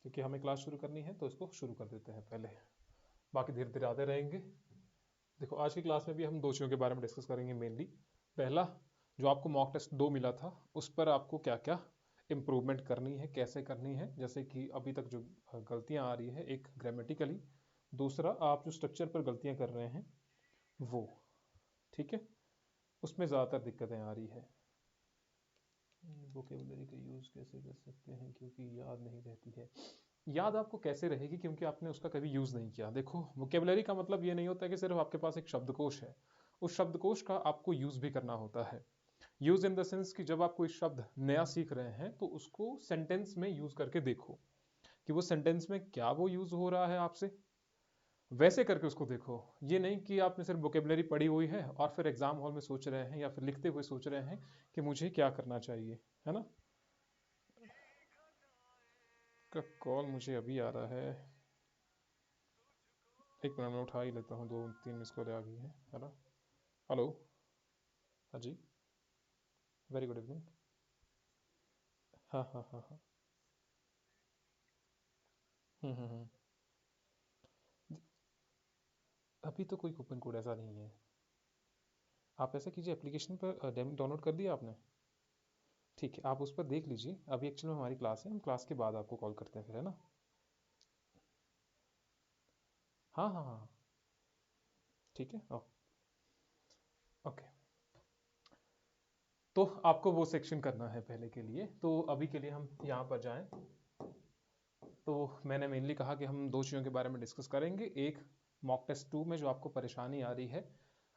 क्योंकि हमें क्लास शुरू करनी है तो इसको शुरू कर देते हैं पहले, बाकी धीरे धीरे आते रहेंगे। देखो आज की क्लास में भी हम दो चीज़ों के बारे में डिस्कस करेंगे मेनली। पहला, जो आपको मॉक टेस्ट 2 मिला था उस पर आपको क्या क्या इम्प्रूवमेंट करनी है, कैसे करनी है, जैसे कि अभी तक जो गलतियां आ रही है, एक ग्रामेटिकली, दूसरा आप जो स्ट्रक्चर पर गलतियां कर रहे हैं वो, ठीक है, उसमें ज़्यादातर दिक्कतें आ रही है। वोकेबलरी का यूज़ कैसे कर सकते हैं क्योंकि याद नहीं रहती है। याद आपको कैसे रहेगी क्योंकि आपने उसका कभी यूज़ नहीं किया। देखो, वोकेबलरी का मतलब ये नहीं होता कि सिर्फ आपके पास एक शब्दकोश है, उस शब्दकोश का आपको यूज़ भी करना होता है। यूज़ इन द सेंस कि जब आप कोई शब्द नया सीख रहे हैं तो उसको सेंटेंस में यूज़ करके देखो कि वो सेंटेंस में क्या वो यूज़ हो रहा है आपसे, वैसे करके उसको देखो। ये नहीं कि आपने सिर्फ वोकेबलरी पढ़ी हुई है और फिर एग्जाम हॉल में सोच रहे हैं या फिर लिखते हुए सोच रहे हैं कि मुझे क्या करना चाहिए, है ना। का कॉल मुझे अभी आ रहा है, एक मिनट में उठा ही लेता हूँ, 2-3 मिस कॉल आ गई है। हेलो, हेलो, हाँ जी, वेरी गुड इवनिंग। हाँ हाँ हाँ हाँ। हम्म। अभी तो कोई कूपन कोड ऐसा नहीं है। आप ऐसा कीजिए, एप्लीकेशन पर डाउनलोड कर दिया आपने? ठीक है, आप उस पर देख लीजिए। अभी एक्चुअल में हमारी क्लास है, हम क्लास के बाद आपको कॉल करते हैं फिर, है ना। हाँ हाँ हाँ, ठीक है, ओके। तो आपको वो सेक्शन करना है पहले के लिए, तो अभी के लिए हम यहाँ पर जाएं। तो मैंने मेनली कहा कि हम दो चीज़ों के बारे में डिस्कस करेंगे। एक, मॉक टेस्ट 2 में जो आपको परेशानी आ रही है,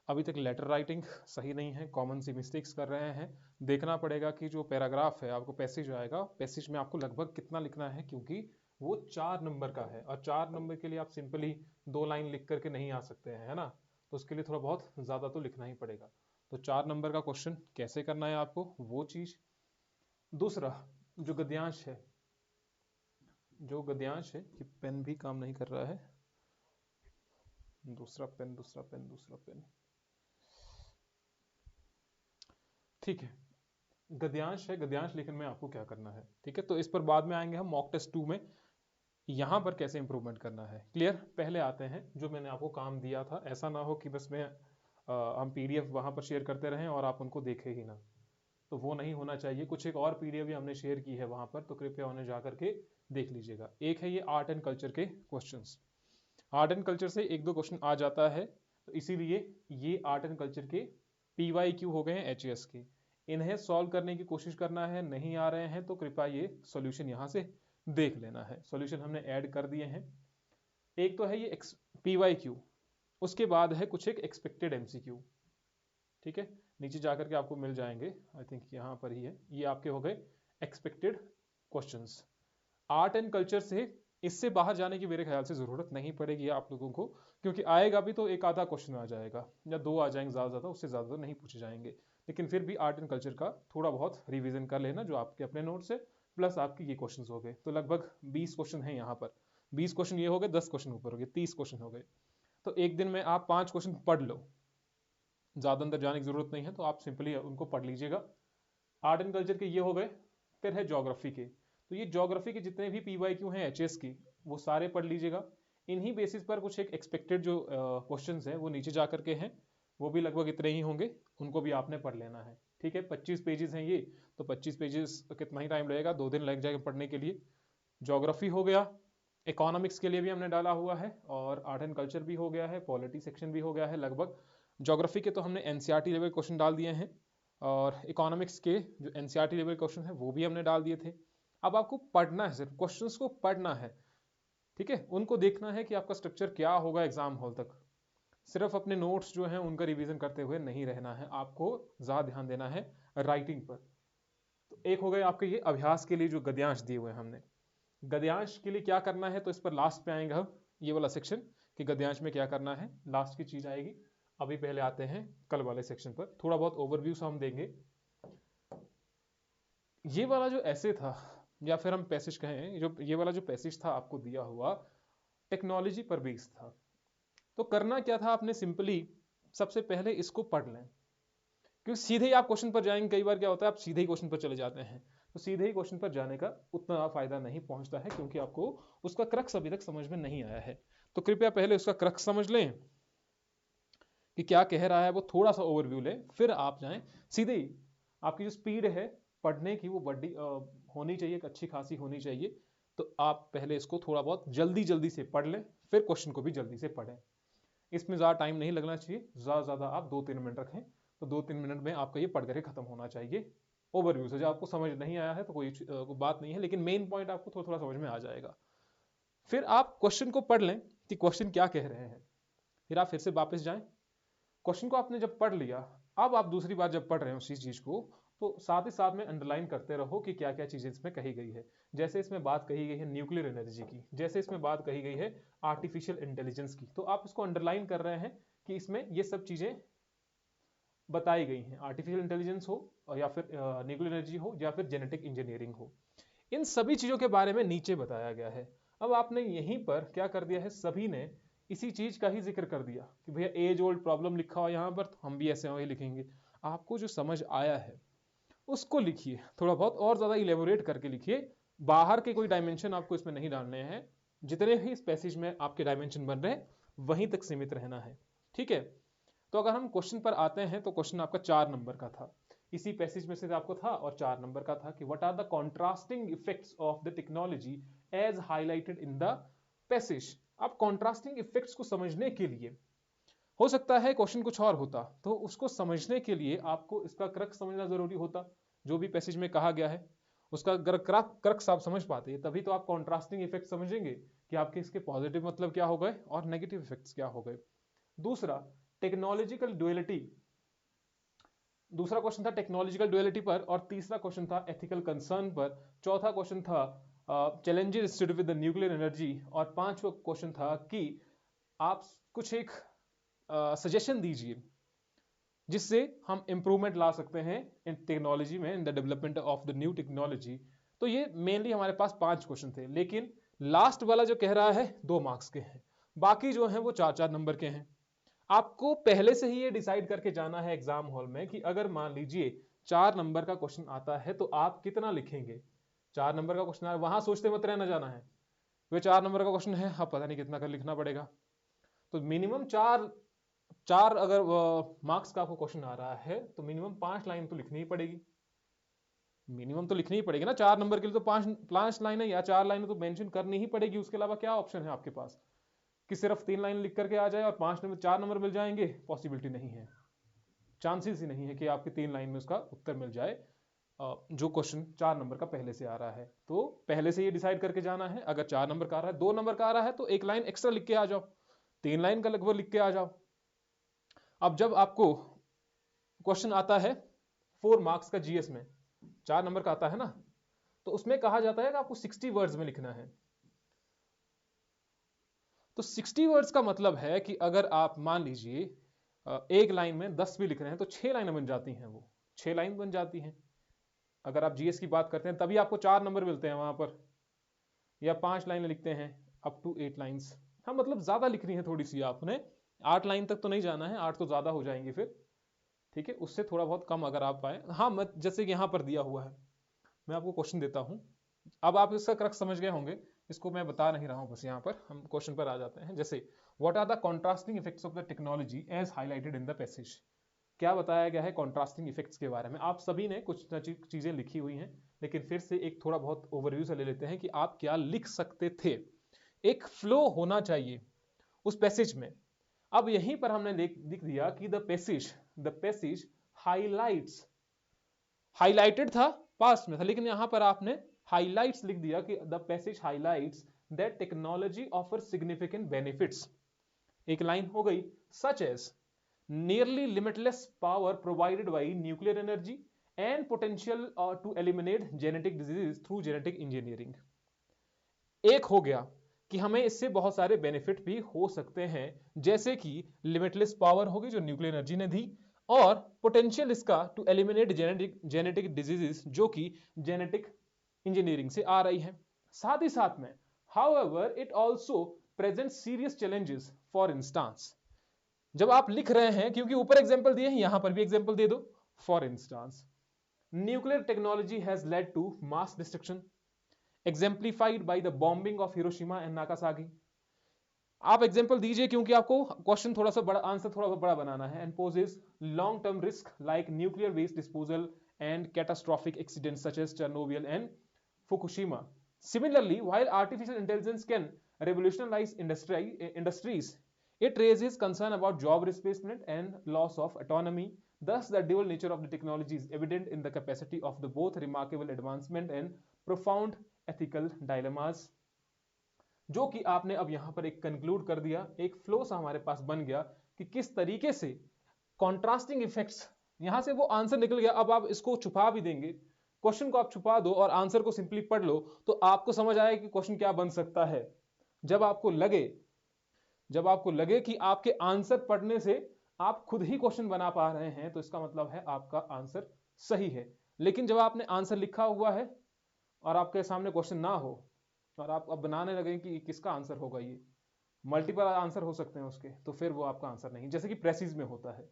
अभी तक लेटर राइटिंग सही नहीं है, कॉमन सी मिस्टेक्स कर रहे हैं। देखना पड़ेगा कि जो पैराग्राफ है, आपको पैसेज आएगा, पैसेज में आपको लगभग कितना लिखना है, क्योंकि वो 4 नंबर का है और 4 नंबर के लिए आप सिंपली 2 लाइन लिख करके नहीं आ सकते हैं, है ना। तो उसके लिए थोड़ा बहुत ज़्यादा तो लिखना ही पड़ेगा। तो 4 नंबर का क्वेश्चन कैसे करना है आपको, वो चीज़। दूसरा, जो गद्यांश है, जो गद्यांश है, कि पेन भी काम नहीं कर रहा है। दूसरा पेन, दूसरा पेन, दूसरा पेन, ठीक है। गद्यांश है, गद्यांश लेखन में आपको क्या करना है, ठीक है। तो इस पर बाद में आएंगे हम मॉक टेस्ट 2 में, यहां पर कैसे इंप्रूवमेंट करना है, क्लियर। पहले आते हैं जो मैंने आपको काम दिया था। ऐसा ना हो कि बस मैं हम पीडीएफ वहां पर शेयर करते रहें और आप उनको देखें ही ना, तो वो नहीं होना चाहिए। कुछ एक और पीडीएफ भी हमने शेयर की है वहां पर, तो कृपया उन्हें जाकर के देख लीजिएगा। एक है ये आर्ट एंड कल्चर के क्वेश्चंस। आर्ट एंड कल्चर से एक दो क्वेश्चन आ जाता है, तो इसीलिए ये आर्ट एंड कल्चर के PYQ हो गए हैं HAS के। इन्हें सॉल्व करने की कोशिश करना है, नहीं आ रहे हैं तो कृपया ये सॉल्यूशन यहां से देख लेना है। सॉल्यूशन हमने ऐड कर दिए हैं। एक तो है ये PYQ, उसके बाद है कुछ एक एक्सपेक्टेड MCQ, ठीक है। नीचे जाकर के आपको मिल जाएंगे, आई थिंक यहां पर ही है, ये आपके हो गए expected questions. Art and culture से इससे बाहर जाने की मेरे ख्याल से जरूरत नहीं पड़ेगी आप लोगों को, क्योंकि आएगा भी तो एक आधा क्वेश्चन आ जाएगा या दो आ जाएंगे, ज्यादा उससे ज्यादा नहीं पूछे जाएंगे। लेकिन फिर भी आर्ट एंड कल्चर का थोड़ा बहुत रिवीजन कर लेना, जो आपके अपने नोट से प्लस आपके ये क्वेश्चन हो गए, तो लगभग 20 क्वेश्चन है यहाँ पर। 20 क्वेश्चन ये हो गए, 10 क्वेश्चन ऊपर हो गए, 30 क्वेश्चन हो गए। तो एक दिन में आप 5 क्वेश्चन पढ़ लो, ज्यादा अंदर जाने की जरूरत नहीं है, तो आप सिंपली उनको पढ़ लीजिएगा। आर्ट एंड कल्चर के ये हो गए। फिर है ज्योग्राफी के, तो ये ज्योग्राफी के जितने भी PYQ हैं HAS की, वो सारे पढ़ लीजिएगा। इन्हीं बेसिस पर कुछ एक एक्सपेक्टेड जो क्वेश्चंस हैं वो नीचे जा करके हैं, वो भी लगभग इतने ही होंगे, उनको भी आपने पढ़ लेना है, ठीक है। 25 पेजेस हैं ये, तो 25 पेजेस कितना ही टाइम लगेगा, 2 दिन लग जाएगा पढ़ने के लिए। ज्योग्राफी हो गया, इकोनॉमिक्स के लिए भी हमने डाला हुआ है, और आर्ट एंड कल्चर भी हो गया है, पॉलिटी सेक्शन भी हो गया है लगभग। ज्योग्राफी के तो हमने NCERT लेवल क्वेश्चन डाल दिए हैं, और इकोनॉमिक्स के जो NCERT लेवल क्वेश्चन है वो भी हमने डाल दिए थे। अब आपको पढ़ना है, सिर्फ क्वेश्चंस को पढ़ना है, ठीक है। उनको देखना है कि आपका स्ट्रक्चर क्या होगा एग्जाम हॉल तक। सिर्फ अपने नोट्स जो हैं उनका रिवीजन करते हुए नहीं रहना है, आपको ज्यादा ध्यान देना है राइटिंग पर। तो एक हो गए आपके ये अभ्यास के लिए जो गद्यांश दिए हुए हैं हमने। गद्यांश के लिए क्या करना है, तो इस पर लास्ट पे आएंगे हम, ये वाला सेक्शन कि गद्यांश में क्या करना है, लास्ट की चीज आएगी। अभी पहले आते हैं कल वाले सेक्शन पर, थोड़ा बहुत ओवरव्यू हम देंगे। ये वाला जो ऐसे था, या फिर हम पैसेज कहें, जो ये वाला जो पैसेज था आपको दिया हुआ, टेक्नोलॉजी पर बेस्ड था। तो करना क्या था, आपने सिंपली सबसे पहले इसको पढ़ लें, क्योंकि सीधे ही आप क्वेश्चन पर जाएंगे। कई बार क्या होता है, आप सीधे ही क्वेश्चन पर चले जाते हैं, तो सीधे ही क्वेश्चन पर जाने का उतना फायदा नहीं पहुंचता है, क्योंकि आपको उसका क्रक्स अभी तक समझ में नहीं आया है। तो कृपया पहले उसका क्रक्स समझ लें कि क्या कह रहा है, वो थोड़ा सा ओवरव्यू लें, फिर आप जाएं सीधे ही। आपकी जो स्पीड है पढ़ने की वो बड़ी होनी चाहिए, एक अच्छी खासी होनी चाहिए। तो आप पहले इसको थोड़ा बहुत जल्दी जल्दी से पढ़ लें, फिर क्वेश्चन को भी जल्दी से पढ़ें। इसमें ज़्यादा टाइम नहीं लगना चाहिए, ज़्यादा ज़्यादा आप 2-3 मिनट रखें, तो 2-3 मिनट में आपका ये पढ़ करके खत्म होना चाहिए। ओवरव्यू से, जब आपको समझ नहीं आया है तो कोई बात नहीं है, लेकिन मेन पॉइंट आपको थोड़ा थोड़ा समझ में आ जाएगा। फिर आप क्वेश्चन को पढ़ लें कि क्वेश्चन क्या कह रहे हैं, फिर आप फिर से वापस जाएं। क्वेश्चन को आपने जब पढ़ लिया, अब आप दूसरी बार जब पढ़ रहे हो उसी चीज को, तो साथ ही साथ में अंडरलाइन करते रहो कि क्या क्या चीजें इसमें कही गई है। जैसे इसमें बात कही गई है न्यूक्लियर एनर्जी की, जैसे इसमें बात कही गई है आर्टिफिशियल इंटेलिजेंस की, तो आप इसको अंडरलाइन कर रहे हैं कि इसमें ये सब चीजें बताई गई हैं। आर्टिफिशियल इंटेलिजेंस हो या फिर न्यूक्लियर एनर्जी हो या फिर जेनेटिक इंजीनियरिंग हो, इन सभी चीजों के बारे में नीचे बताया गया है। अब आपने यहीं पर क्या कर दिया है, सभी ने इसी चीज का ही जिक्र कर दिया कि भैया एज ओल्ड प्रॉब्लम लिखा हो यहाँ पर, तो हम भी ऐसे वही लिखेंगे। आपको जो समझ आया है उसको लिखिए, थोड़ा बहुत और ज्यादा इलेबोरेट करके लिखिए। बाहर के कोई डायमेंशन आपको इसमें नहीं डालने हैं, जितने भी इस पैसेज में आपके डायमेंशन बन रहे हैं वहीं तक सीमित रहना है, ठीक है। तो अगर हम क्वेश्चन पर आते हैं, तो क्वेश्चन आपका 4 नंबर का था, इसी पैसेज में से आपको था, और 4 नंबर का था कि what are the contrasting effects of the technology as highlighted in the passage. आप कॉन्ट्रास्टिंग इफेक्ट्स को समझने के लिए, हो सकता है क्वेश्चन कुछ और होता, तो उसको समझने के लिए आपको इसका क्रक्स समझना जरूरी होता। जो भी पैसेज में कहा गया है उसका अगर क्रक्स आप समझ पाते, तभी तो आप कॉन्ट्रास्टिंग इफेक्ट समझेंगे कि आपके इसके पॉजिटिव मतलब क्या हो गए और नेगेटिव इफेक्ट्स क्या हो गए। दूसरा टेक्नोलॉजिकल ड्युअलिटी, दूसरा क्वेश्चन था टेक्नोलॉजिकल ड्युअलिटी पर, और तीसरा क्वेश्चन था एथिकल कंसर्न पर। चौथा क्वेश्चन था challenges associated with the nuclear energy, और पांचवा क्वेश्चन था कि आप कुछ एक सजेशन दीजिए जिससे हम इंप्रूवमेंट ला सकते हैं इन टेक्नोलॉजी में, in the development of the new technology. तो ये मेनली हमारे पास 5 क्वेश्चन थे, लेकिन लास्ट वाला जो कह रहा है 2 मार्क्स के हैं, बाकी जो हैं वो 4-4 नंबर के हैं। आपको पहले से ही ये डिसाइड करके जाना है एग्जाम हॉल में कि अगर मान लीजिए 4 नंबर का क्वेश्चन आता है तो आप कितना लिखेंगे। 4 नंबर का क्वेश्चन वहां सोचते मत रहना जाना है वे 4 नंबर का क्वेश्चन है, अब पता नहीं कितना कर लिखना पड़ेगा। तो मिनिमम चार अगर मार्क्स का आपको क्वेश्चन आ रहा है तो मिनिमम 5 लाइन तो लिखनी ही पड़ेगी, मिनिमम तो लिखनी ही पड़ेगी ना। 4 नंबर के लिए तो 5 लाइनें या 4 लाइनें तो मेंशन करनी ही पड़ेगी। उसके अलावा क्या ऑप्शन है आपके पास कि सिर्फ 3 लाइन लिख करके आ जाए और 4 नंबर मिल जाएंगे? पॉसिबिलिटी नहीं है, चांसेस ही नहीं है कि आपकी 3 लाइन में उसका उत्तर मिल जाए जो क्वेश्चन 4 नंबर का पहले से आ रहा है। तो पहले से ये डिसाइड करके जाना है, अगर 4 नंबर का आ रहा है, 2 नंबर का आ रहा है तो 1 लाइन एक्स्ट्रा लिख के आ जाओ, 3 लाइन का लगभग लिख के आ जाओ। अब जब आपको क्वेश्चन आता है 4 मार्क्स का जीएस में, 4 नंबर का आता है ना, तो उसमें कहा जाता है कि आपको 60 वर्ड्स में लिखना है। तो 60 वर्ड्स का मतलब है कि अगर आप मान लीजिए एक लाइन में 10 भी लिख रहे हैं तो 6 लाइनें बन जाती हैं, वो 6 लाइन बन जाती हैं। अगर आप जीएस की बात करते हैं तभी आपको 4 नंबर मिलते हैं वहां पर, या 5 लाइनें लिखते हैं अप टू 8 लाइन्स। हाँ, मतलब ज्यादा लिखनी है थोड़ी सी आपने, 8 लाइन तक तो नहीं जाना है, 8 तो ज्यादा हो जाएंगे फिर, ठीक है। उससे थोड़ा बहुत कम अगर आप पाए। हाँ, मत जैसे कि यहाँ पर दिया हुआ है, मैं आपको क्वेश्चन देता हूँ, अब आप इसका क्रक्स समझ गए होंगे, इसको मैं बता नहीं रहा हूँ, बस यहाँ पर हम क्वेश्चन पर आ जाते हैं। जैसे what are the contrasting effects of the technology as highlighted in the passage. क्या बताया गया है कॉन्ट्रास्टिंग इफेक्ट्स के बारे में? आप सभी ने कुछ न चीजें लिखी हुई हैं, लेकिन फिर से एक थोड़ा बहुत ओवरव्यू से ले लेते हैं कि आप क्या लिख सकते थे। एक फ्लो होना चाहिए उस पैसेज में। अब यहीं पर हमने लिख दिया कि द पैसेज हाईलाइट्स, हाईलाइटेड था पास्ट में था, लेकिन यहां पर आपने हाईलाइट्स लिख दिया कि the passage highlights that technology offer significant benefits. एक लाइन हो गई, such as nearly limitless power provided by nuclear energy and potential to eliminate genetic diseases through genetic engineering। एक हो गया कि हमें इससे बहुत सारे बेनिफिट भी हो सकते हैं, जैसे कि लिमिटलेस पावर होगी जो न्यूक्लियर एनर्जी ने दी, और पोटेंशियल इसका टू एलिमिनेट जेनेटिक डिजीजेस जो कि जेनेटिक इंजीनियरिंग से आ रही है। साथ ही साथ में however it also present serious challenges. For instance, जब आप लिख रहे हैं, क्योंकि ऊपर एग्जांपल दिए हैं यहां पर भी एग्जांपल दे दो। For instance nuclear technology has led to mass destruction exemplified by the bombing of Hiroshima and Nagasaki. आप एग्जांपल दीजिए क्योंकि आपको क्वेश्चन थोड़ा सा बड़ा, आंसर थोड़ा बड़ा बनाना है. And poses long term risk like nuclear waste disposal and catastrophic accidents such as Chernobyl and Fukushima. Similarly, while artificial intelligence can revolutionize industries, it raises concern about job displacement and loss of autonomy. Thus, the dual nature of the technology is evident in the capacity of the both remarkable advancement and profound ethical dilemmas. जो कि आपने अब यहां पर एक conclude कर दिया, एक फ्लो सा हमारे पास बन गया कि किस तरीके से कॉन्ट्रास्टिंग इफेक्ट्स, यहां से वो आंसर निकल गया. अब आप इसको छुपा भी देंगे, क्वेश्चन को आप छुपा दो और आंसर को सिंपली पढ़ लो, तो आपको समझ आए कि क्वेश्चन क्या बन सकता है. जब आपको लगे कि आपके आंसर पढ़ने से आप खुद ही क्वेश्चन बना पा रहे हैं, तो इसका मतलब है आपका आंसर सही है. लेकिन जब आपने आंसर लिखा हुआ है और आपके सामने क्वेश्चन ना हो और आप अब बनाने लगे कि किसका आंसर होगा, ये मल्टीपल आंसर हो सकते हैं उसके, तो फिर वो आपका आंसर नहीं. जैसे कि प्रेसिज में होता है.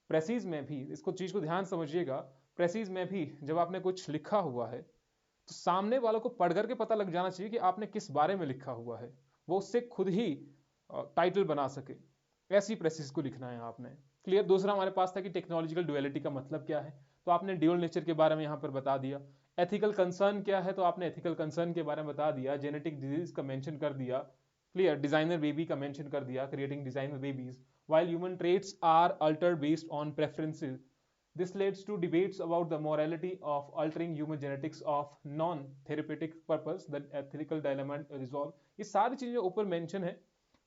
प्रेसिज में भी इसको चीज को ध्यान समझिएगा. प्रेसिज में भी जब आपने कुछ लिखा हुआ है तो सामने वालों को पढ़ करके पता लग जाना चाहिए कि आपने किस बारे में लिखा हुआ है, वो उससे खुद ही टाइटल बना सके. ऐसी प्रेसिज को लिखना है आपने. क्लियर. दूसरा हमारे पास था कि टेक्नोलॉजिकल ड्युअलिटी का मतलब क्या है, तो आपने ड्यूअल नेचर के बारे में यहां पर बता दिया. एथिकल कंसर्न क्या है, तो आपने एथिकल कंसर्न के बारे में बता दिया. जेनेटिक डिजीज का मेंशन कर दिया. क्लियर. डिजाइनर बेबी का मेंशन कर दिया, creating designer babies. while human traits are altered based on preferences, this leads to debates about the morality of altering human genetics of non-therapeutic purpose. The ethical dilemma resolve. ये सारी चीजें ऊपर mention है.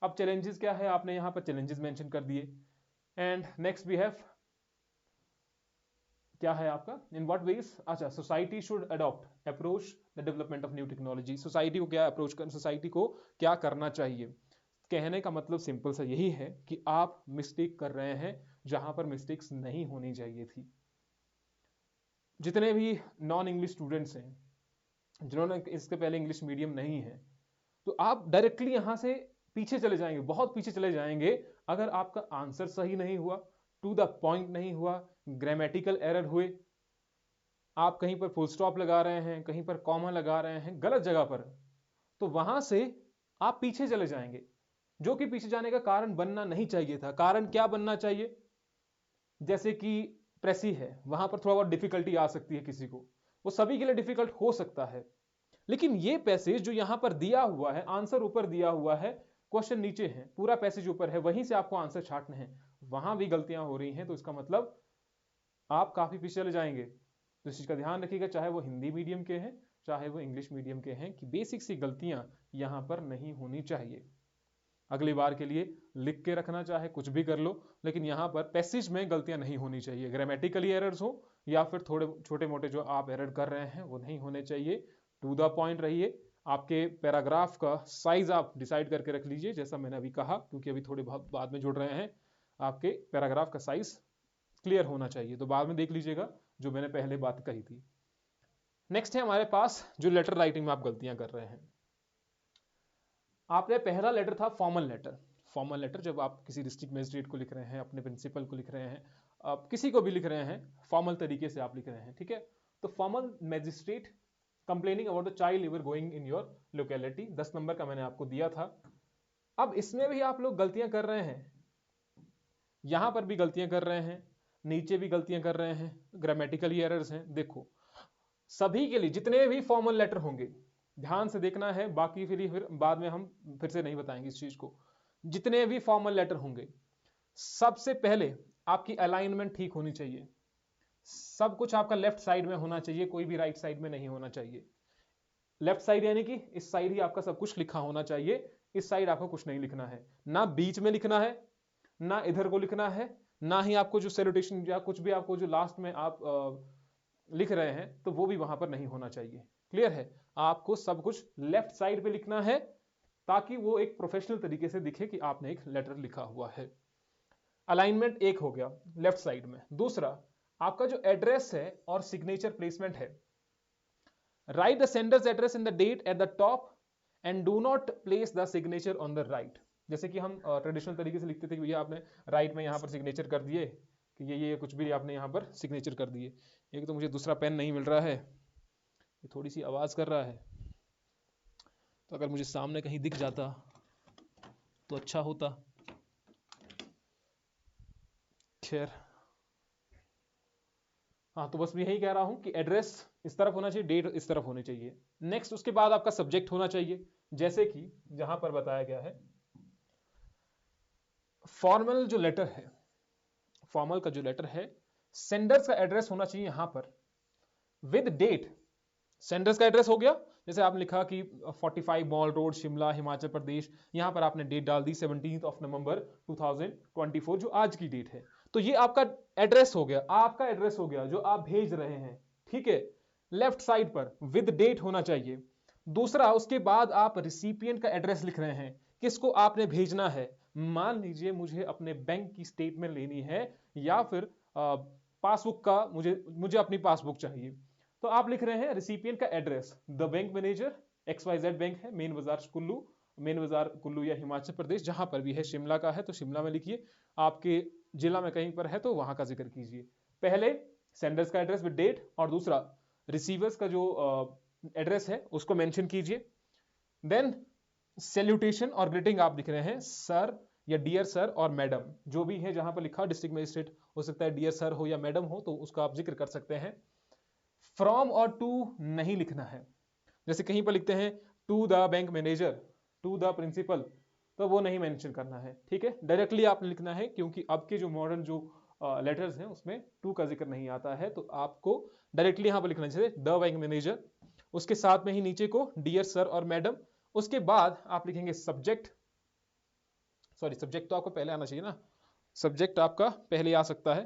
अब challenges क्या है, आपने यहाँ पर चैलेंजेस मेंशन कर दिए. एंड नेक्स्ट वी हैव, क्या है आपका, इन व्हाट वेज, अच्छा, society should adopt approach the development of new technology. Society को क्या अप्रोच कर, सोसाइटी को क्या करना चाहिए. कहने का मतलब सिंपल सा यही है कि आप मिस्टेक कर रहे हैं जहां पर मिस्टेक्स नहीं होनी चाहिए थी. जितने भी नॉन इंग्लिश स्टूडेंट्स हैं, जिन्होंने इसके पहले इंग्लिश मीडियम नहीं है, तो आप डायरेक्टली यहां से पीछे चले जाएंगे, बहुत पीछे चले जाएंगे अगर आपका आंसर सही नहीं हुआ, टू द पॉइंट नहीं हुआ, ग्रामेटिकल एरर हुए, आप कहीं पर फुल स्टॉप लगा रहे हैं, कहीं पर कॉमा लगा रहे हैं गलत जगह पर, तो वहां से आप पीछे चले जाएंगे, जो कि पीछे जाने का कारण बनना नहीं चाहिए था. कारण क्या बनना चाहिए, जैसे कि प्रेसी है, वहां पर थोड़ा बहुत डिफिकल्टी आ सकती है किसी को, वो सभी के लिए डिफिकल्ट हो सकता है. लेकिन ये पैसेज जो यहां पर दिया हुआ है, आंसर ऊपर दिया हुआ है, क्वेश्चन नीचे है, पूरा पैसेज ऊपर है, वहीं से आपको आंसर छांटने हैं. वहां भी गलतियां हो रही हैं, तो इसका मतलब आप काफी पीछे चले जाएंगे. तो इस चीज का ध्यान रखिएगा, चाहे वो हिंदी मीडियम के हैं चाहे वो इंग्लिश मीडियम के हैं, कि बेसिक सी गलतियां यहां पर नहीं होनी चाहिए. अगली बार के लिए लिख के रखना, चाहे कुछ भी कर लो, लेकिन यहां पर पैसेज में गलतियां नहीं होनी चाहिए. ग्रामेटिकली एरर्स हो या फिर थोड़े छोटे मोटे जो आप एरर कर रहे हैं वो नहीं होने चाहिए. टू द पॉइंट रहिए. आपके पैराग्राफ का साइज आप डिसाइड करके रख लीजिए, जैसा मैंने अभी कहा, क्योंकि अभी थोड़े बहुत बाद में जुड़ रहे हैं. आपके पैराग्राफ का साइज क्लियर होना चाहिए, तो बाद में देख लीजिएगा जो मैंने पहले बात कही थी. नेक्स्ट है हमारे पास जो लेटर राइटिंग में आप गलतियां कर रहे हैं. आपने पहला लेटर था फॉर्मल लेटर. फॉर्मल लेटर जब आप किसी डिस्ट्रिक्ट मजिस्ट्रेट को लिख रहे हैं, अपने प्रिंसिपल को लिख रहे हैं, आप किसी को भी लिख रहे हैं, फॉर्मल तरीके से आप लिख रहे हैं, ठीक है. तो formal magistrate complaining about the child labour going in your locality, 10 number का मैंने आपको दिया था. अब इसमें भी आप लोग गलतियां कर रहे हैं, यहां पर भी गलतियां कर रहे हैं, नीचे भी गलतियां कर रहे हैं, ग्रामेटिकली एरर्स हैं. देखो, सभी के लिए जितने भी फॉर्मल लेटर होंगे, ध्यान से देखना है, बाकी फिर बाद में हम फिर से नहीं बताएंगे इस चीज को. जितने भी फॉर्मल लेटर होंगे, सबसे पहले आपकी अलाइनमेंट ठीक होनी चाहिए. सब कुछ आपका लेफ्ट साइड में होना चाहिए, कोई भी राइट साइड में नहीं होना चाहिए. लेफ्ट साइड यानी कि इस साइड ही आपका सब कुछ लिखा होना चाहिए, इस साइड आपको कुछ नहीं लिखना है. ना बीच में लिखना है, ना इधर को लिखना है, ना ही आपको जो सैल्यूटेशन या कुछ भी आपको जो लास्ट में आप लिख रहे हैं, तो वो भी वहां पर नहीं होना चाहिए. क्लियर है. आपको सब कुछ लेफ्ट साइड पे लिखना है, ताकि वो एक प्रोफेशनल तरीके से दिखे कि आपने एक लेटर लिखा हुआ है. अलाइनमेंट एक हो गया लेफ्ट साइड में. दूसरा, आपका जो एड्रेस है और सिग्नेचर प्लेसमेंट है, write the sender's address in the date at the top and do not place the signature on the right. जैसे कि हम ट्रेडिशनल तरीके से लिखते थे कि भैया आपने राइट में यहां पर सिग्नेचर कर दिए, कि ये कुछ भी आपने यहाँ पर सिग्नेचर कर दिए। एक तो मुझे दूसरा पेन नहीं मिल रहा है, ये थोड़ी सी आवाज़ कर रहा है, तो अगर मुझे सामने कहीं दिख जाता तो अच्छा होता। खैर, हाँ, तो बस मैं यही कह रहा हूँ कि एड्रेस इस तरफ होना चाहिए, डेट इस तरफ होनी चाहिए। नेक्स्ट उसके बाद आपका सब्जेक्ट होना चाहिए, जैसे कि जहां पर बताया गया है फॉर्मल जो लेटर है, फॉर्मल का जो लेटर है, सेंडर्स का एड्रेस होना चाहिए यहां पर विद डेट। सेंडर्स का एड्रेस हो गया, जैसे आपने लिखा कि 45 मॉल रोड शिमला हिमाचल प्रदेश, यहां पर आपने डेट डाल दी 17 नवंबर 2024 जो आज की डेट है। तो ये आपका एड्रेस हो गया, आपका एड्रेस हो गया जो आप भेज रहे हैं, ठीक है। लेफ्ट साइड पर विद डेट होना चाहिए। दूसरा, उसके बाद आप रिसिपिएंट का एड्रेस लिख रहे हैं, किसको आपने भेजना है। मान लीजिए मुझे अपने बैंक की स्टेटमेंट लेनी है या फिर पासबुक का, मुझे अपनी पासबुक चाहिए, तो आप लिख रहे हैं रिसिपिएंट का address, the bank manager XYZ bank है, मेन बाजार कुल्लू या हिमाचल प्रदेश, जहां पर भी है। शिमला का है तो शिमला में लिखिए, आपके जिला में कहीं पर है तो वहां का जिक्र कीजिए। पहले सेंडर्स का एड्रेस विद डेट, और दूसरा रिसीवर्स का जो एड्रेस है उसको मेंशन कीजिए। देन सैल्यूटेशन और ग्रीटिंग आप लिख रहे हैं सर या डियर सर और मैडम, जो भी है, जहां पर लिखा डिस्ट्रिक्ट मजिस्ट्रेट हो सकता है डियर सर हो या मैडम हो, तो उसका आप जिक्र कर सकते हैं। फ्रॉम और टू नहीं लिखना है, जैसे कहीं पर लिखते हैं to the bank manager, to the principal, तो वो नहीं मेंशन करना है, ठीक है। डायरेक्टली आपने लिखना है, क्योंकि अब के जो मॉडर्न जो लेटर्स हैं उसमें टू का जिक्र नहीं आता है, तो आपको डायरेक्टली यहां पर लिखना चाहिए द बैंक मैनेजर, उसके साथ में ही नीचे को डियर सर और मैडम। उसके बाद आप लिखेंगे सब्जेक्ट, सॉरी सब्जेक्ट तो आपको पहले आना चाहिए ना, सब्जेक्ट आपका पहले आ सकता है,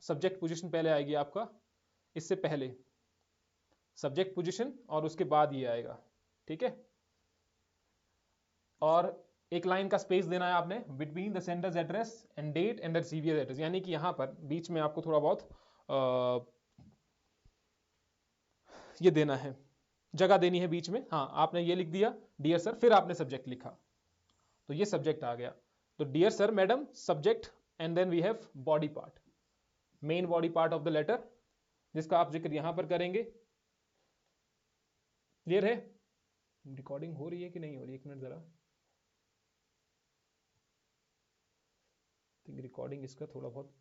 सब्जेक्ट पोजीशन पहले आएगी आपका, इससे पहले सब्जेक्ट पोजीशन और उसके बाद ये आएगा, ठीक है। और एक लाइन का स्पेस देना है आपने between the sender's address and date and the receiver address, यानी कि यहां पर बीच में आपको थोड़ा बहुत ये देना है, जगह देनी है बीच में। हाँ, आपने ये लिख दिया डियर सर, फिर आपने सब्जेक्ट लिखा, तो ये सब्जेक्ट आ गया। तो dear sir madam subject, and then we have body part, main body part of the letter, जिसका आप जिक्र यहां पर करेंगे। क्लियर है? रिकॉर्डिंग हो रही है कि नहीं हो रही, एक मिनट जरा, रिकॉर्डिंग इसका थोड़ा बहुत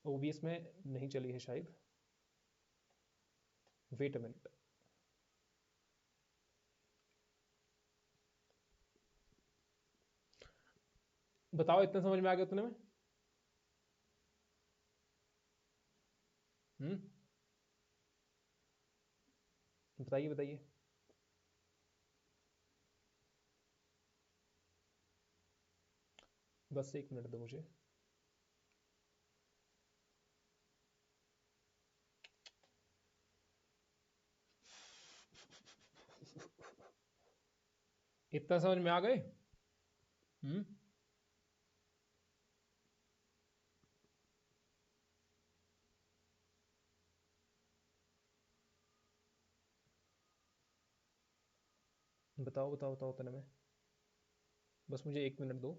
OBS में नहीं चली है शायद, वेट अ मिनट। बताओ इतना समझ में आ गया तुम्हें? बताइए बताइए। बस एक मिनट दो मुझे। इतना समझ में आ गए? बताओ बताओ बताओ तने में, बस मुझे एक मिनट दो।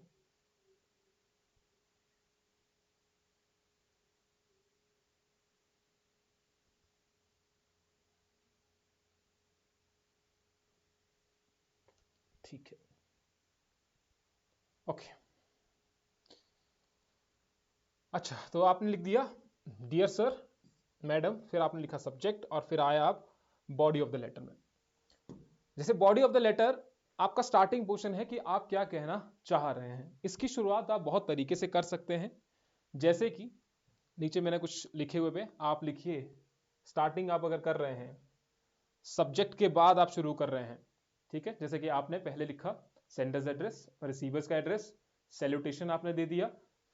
ठीक है, ओके। अच्छा, तो आपने लिख दिया डियर सर मैडम, फिर आपने लिखा सब्जेक्ट, और फिर आया आप बॉडी ऑफ द लेटर में। जैसे बॉडी ऑफ द लेटर आपका स्टार्टिंग पोर्शन है कि आप क्या कहना चाह रहे हैं। इसकी शुरुआत आप बहुत तरीके से कर सकते हैं, जैसे कि नीचे मैंने कुछ लिखे हुए पे आप लिखिए। स्टार्टिंग आप अगर कर रहे हैं, सब्जेक्ट के बाद आप शुरू कर रहे हैं, ठीक है। जैसे कि आपने पहले लिखा सेंडर्स एड्रेस, रिसीवर्स का एड्रेस, सैल्यूटेशन आपने दे दिया,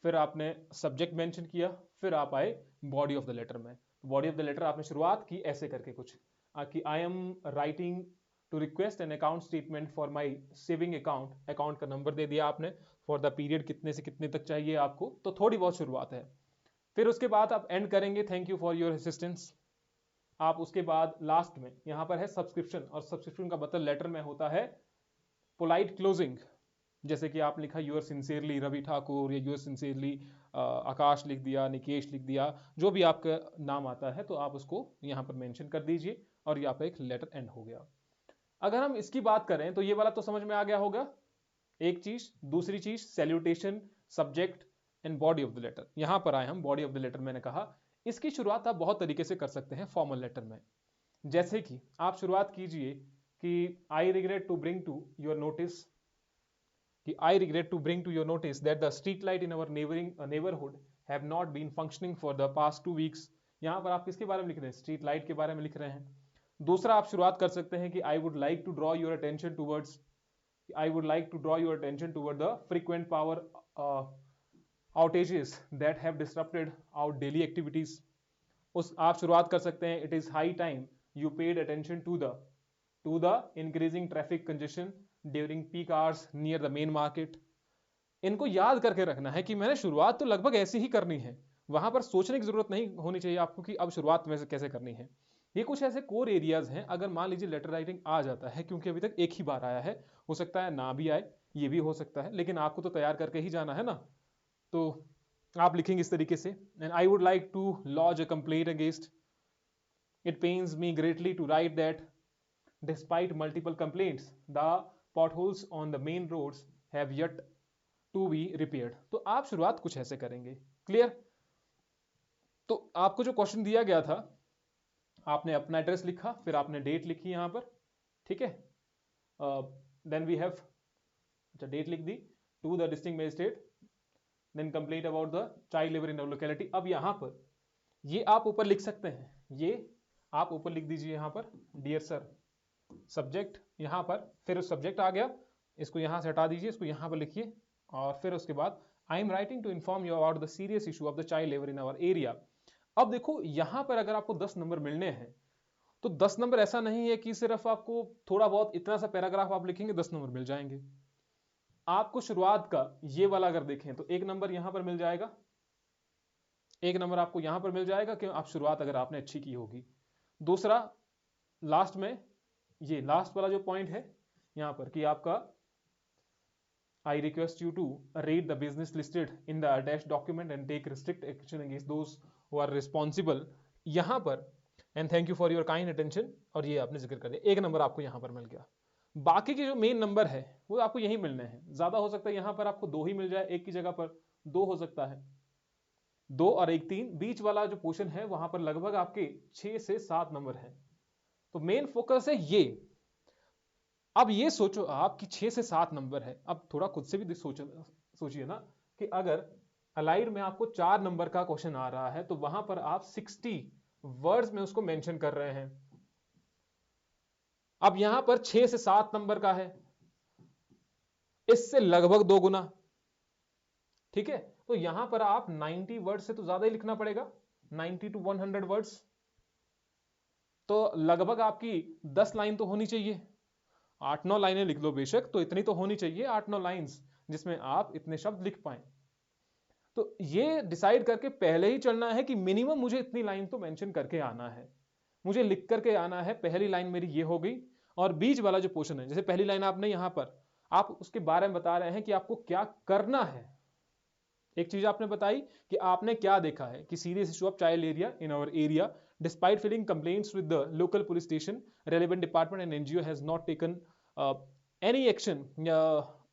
फिर आपने सब्जेक्ट मेंशन किया, फिर आप आए बॉडी ऑफ द लेटर में। बॉडी ऑफ द लेटर आपने शुरुआत की ऐसे करके कुछ कि I am writing to request an account statement for my saving account, account का नंबर दे दिया आपने, फॉर द पीरियड कितने से कितने तक चाहिए आपको, तो थोड़ी बहुत शुरुआत है। फिर उसके बाद आप एंड करेंगे thank you for your assistance. आप उसके बाद लास्ट में यहां पर है सब्सक्रिप्शन, और सब्सक्रिप्शन का मतलब लेटर में होता है पोलाइट क्लोजिंग, जैसे कि आप लिखा यूअर सिंसियरली रवि ठाकुर या यूअर सिंसियरली आकाश लिख दिया, निकेश लिख दिया, जो भी आपका नाम आता है तो आप उसको यहाँ पर मेंशन कर दीजिए और ये आपका एक लेटर एंड हो गया। अगर हम इसकी बात करें तो ये वाला तो समझ में आ गया होगा एक चीज। दूसरी चीज salutation, subject and body of the letter. यहां पर आए हम बॉडी ऑफ द लेटर। मैंने कहा इसकी शुरुआत आप बहुत तरीके से कर सकते हैं फॉर्मल लेटर में। जैसे कि आप शुरुआत कीजिए कि I regret to bring to your notice, कि I regret to bring to your notice that the street light in our neighborhood have not been functioning for the past 2 weeks। यहाँ पर आप किसके बारे में लिख रहे हैं? स्ट्रीट लाइट के बारे में लिख रहे हैं। दूसरा आप शुरुआत कर सकते हैं कि I would like to draw your attention towards, I would like to draw your attention toward the frequent power outages that have disrupted our daily activities। उस आप शुरुआत कर सकते हैं it is high time you paid attention to the increasing traffic congestion during peak hours near the main market. इनको याद करके रखना है कि मैंने शुरुआत तो लगभग ऐसी ही करनी है, वहां पर सोचने की जरूरत नहीं होनी चाहिए आपको कि अब शुरुआत में से कैसे करनी है। ये कुछ ऐसे कोर एरियाज हैं, अगर मान लीजिए लेटर राइटिंग आ जाता है, क्योंकि अभी तक एक ही बार आया है, हो सकता है ना भी आए, ये भी हो सकता है, लेकिन आपको तो तैयार करके ही जाना है ना। तो आप लिखेंगे इस तरीके से, and I would like to lodge a complaint against, it pains me greatly to write that despite multiple complaints the potholes on the main roads have yet to be repaired। तो आप शुरुआत कुछ ऐसे करेंगे। क्लियर? तो आपको जो question दिया गया था, आपने अपना एड्रेस लिखा, फिर आपने डेट लिखी यहां पर, ठीक है। देन वी हैव, अच्छा डेट लिख दी, to the district magistrate, then complaint about the child labour in the locality. अब यहां पर ये आप ऊपर लिख सकते हैं, ये आप ऊपर लिख दीजिए यहां पर डियर सर, सब्जेक्ट यहां पर, फिर सब्जेक्ट आ गया, इसको यहां से हटा दीजिए, इसको यहां पर लिखिए, और फिर उसके बाद I am writing to inform you about the serious issue of the child labour in our area. अब देखो यहां पर अगर आपको 10 नंबर मिलने हैं तो 10 नंबर ऐसा नहीं है कि सिर्फ आपको थोड़ा बहुत इतना सा पैराग्राफ आप लिखेंगे 10 नंबर मिल जाएंगे। आपको शुरुआत का ये वाला अगर देखें तो 1 नंबर यहां पर मिल जाएगा, 1 नंबर आपको यहां पर मिल जाएगा कि आप शुरुआत अगर आपने अच्छी की होगी। दूसरा लास्ट में, ये लास्ट वाला जो पॉइंट है यहां पर कि आपका I request you to read the business listed in the attached document and take strict action against those who are responsible। यहां पर and thank you for your kind attention, और ये आपने जिक्र कर दिया, 1 नंबर आपको यहां पर मिल गया। बाकी के जो मेन नंबर है वो आपको यही मिलने हैं। ज्यादा हो सकता है यहां पर आपको 2 ही मिल जाए, 1 की जगह पर 2 हो सकता है, 2 और 1 3। बीच वाला जो पोर्शन है वहां पर लगभग आपके 6 से 7 नंबर है। तो मेन फोकस है ये। अब ये सोचो आप कि 6 से 7 नंबर है, अब थोड़ा खुद से भी सोचिए ना कि अगर अलाइड में आपको 4 नंबर का क्वेश्चन आ रहा है तो वहां पर आप 60 वर्ड्स में उसको मेंशन कर रहे हैं। अब यहां पर 6 से 7 नंबर का है, इससे लगभग 2 गुना, ठीक है। तो यहां पर आप 90 वर्ड से तो ज्यादा ही लिखना पड़ेगा, 90 to 100 वर्ड्स, तो लगभग आपकी 10 लाइन तो होनी चाहिए। 8-9 लाइनें लिख लो बेशक, तो इतनी तो होनी चाहिए, 8-9 लाइंस जिसमें आप इतने शब्द लिख पाए। तो ये डिसाइड करके पहले ही चलना है कि मिनिमम मुझे इतनी लाइन तो मेंशन करके आना है, मुझे लिख करके आना है। पहली लाइन मेरी ये हो गई, और बीच वाला जो पोर्शन है, जैसे पहली लाइन आपने यहां पर आप उसके बारे में बता रहे हैं कि आपको क्या करना है। एक चीज आपने बताई कि आपने क्या देखा है कि serious issue of child area in our area, despite filling complaints with the local police station, relevant department and NGO has not taken any action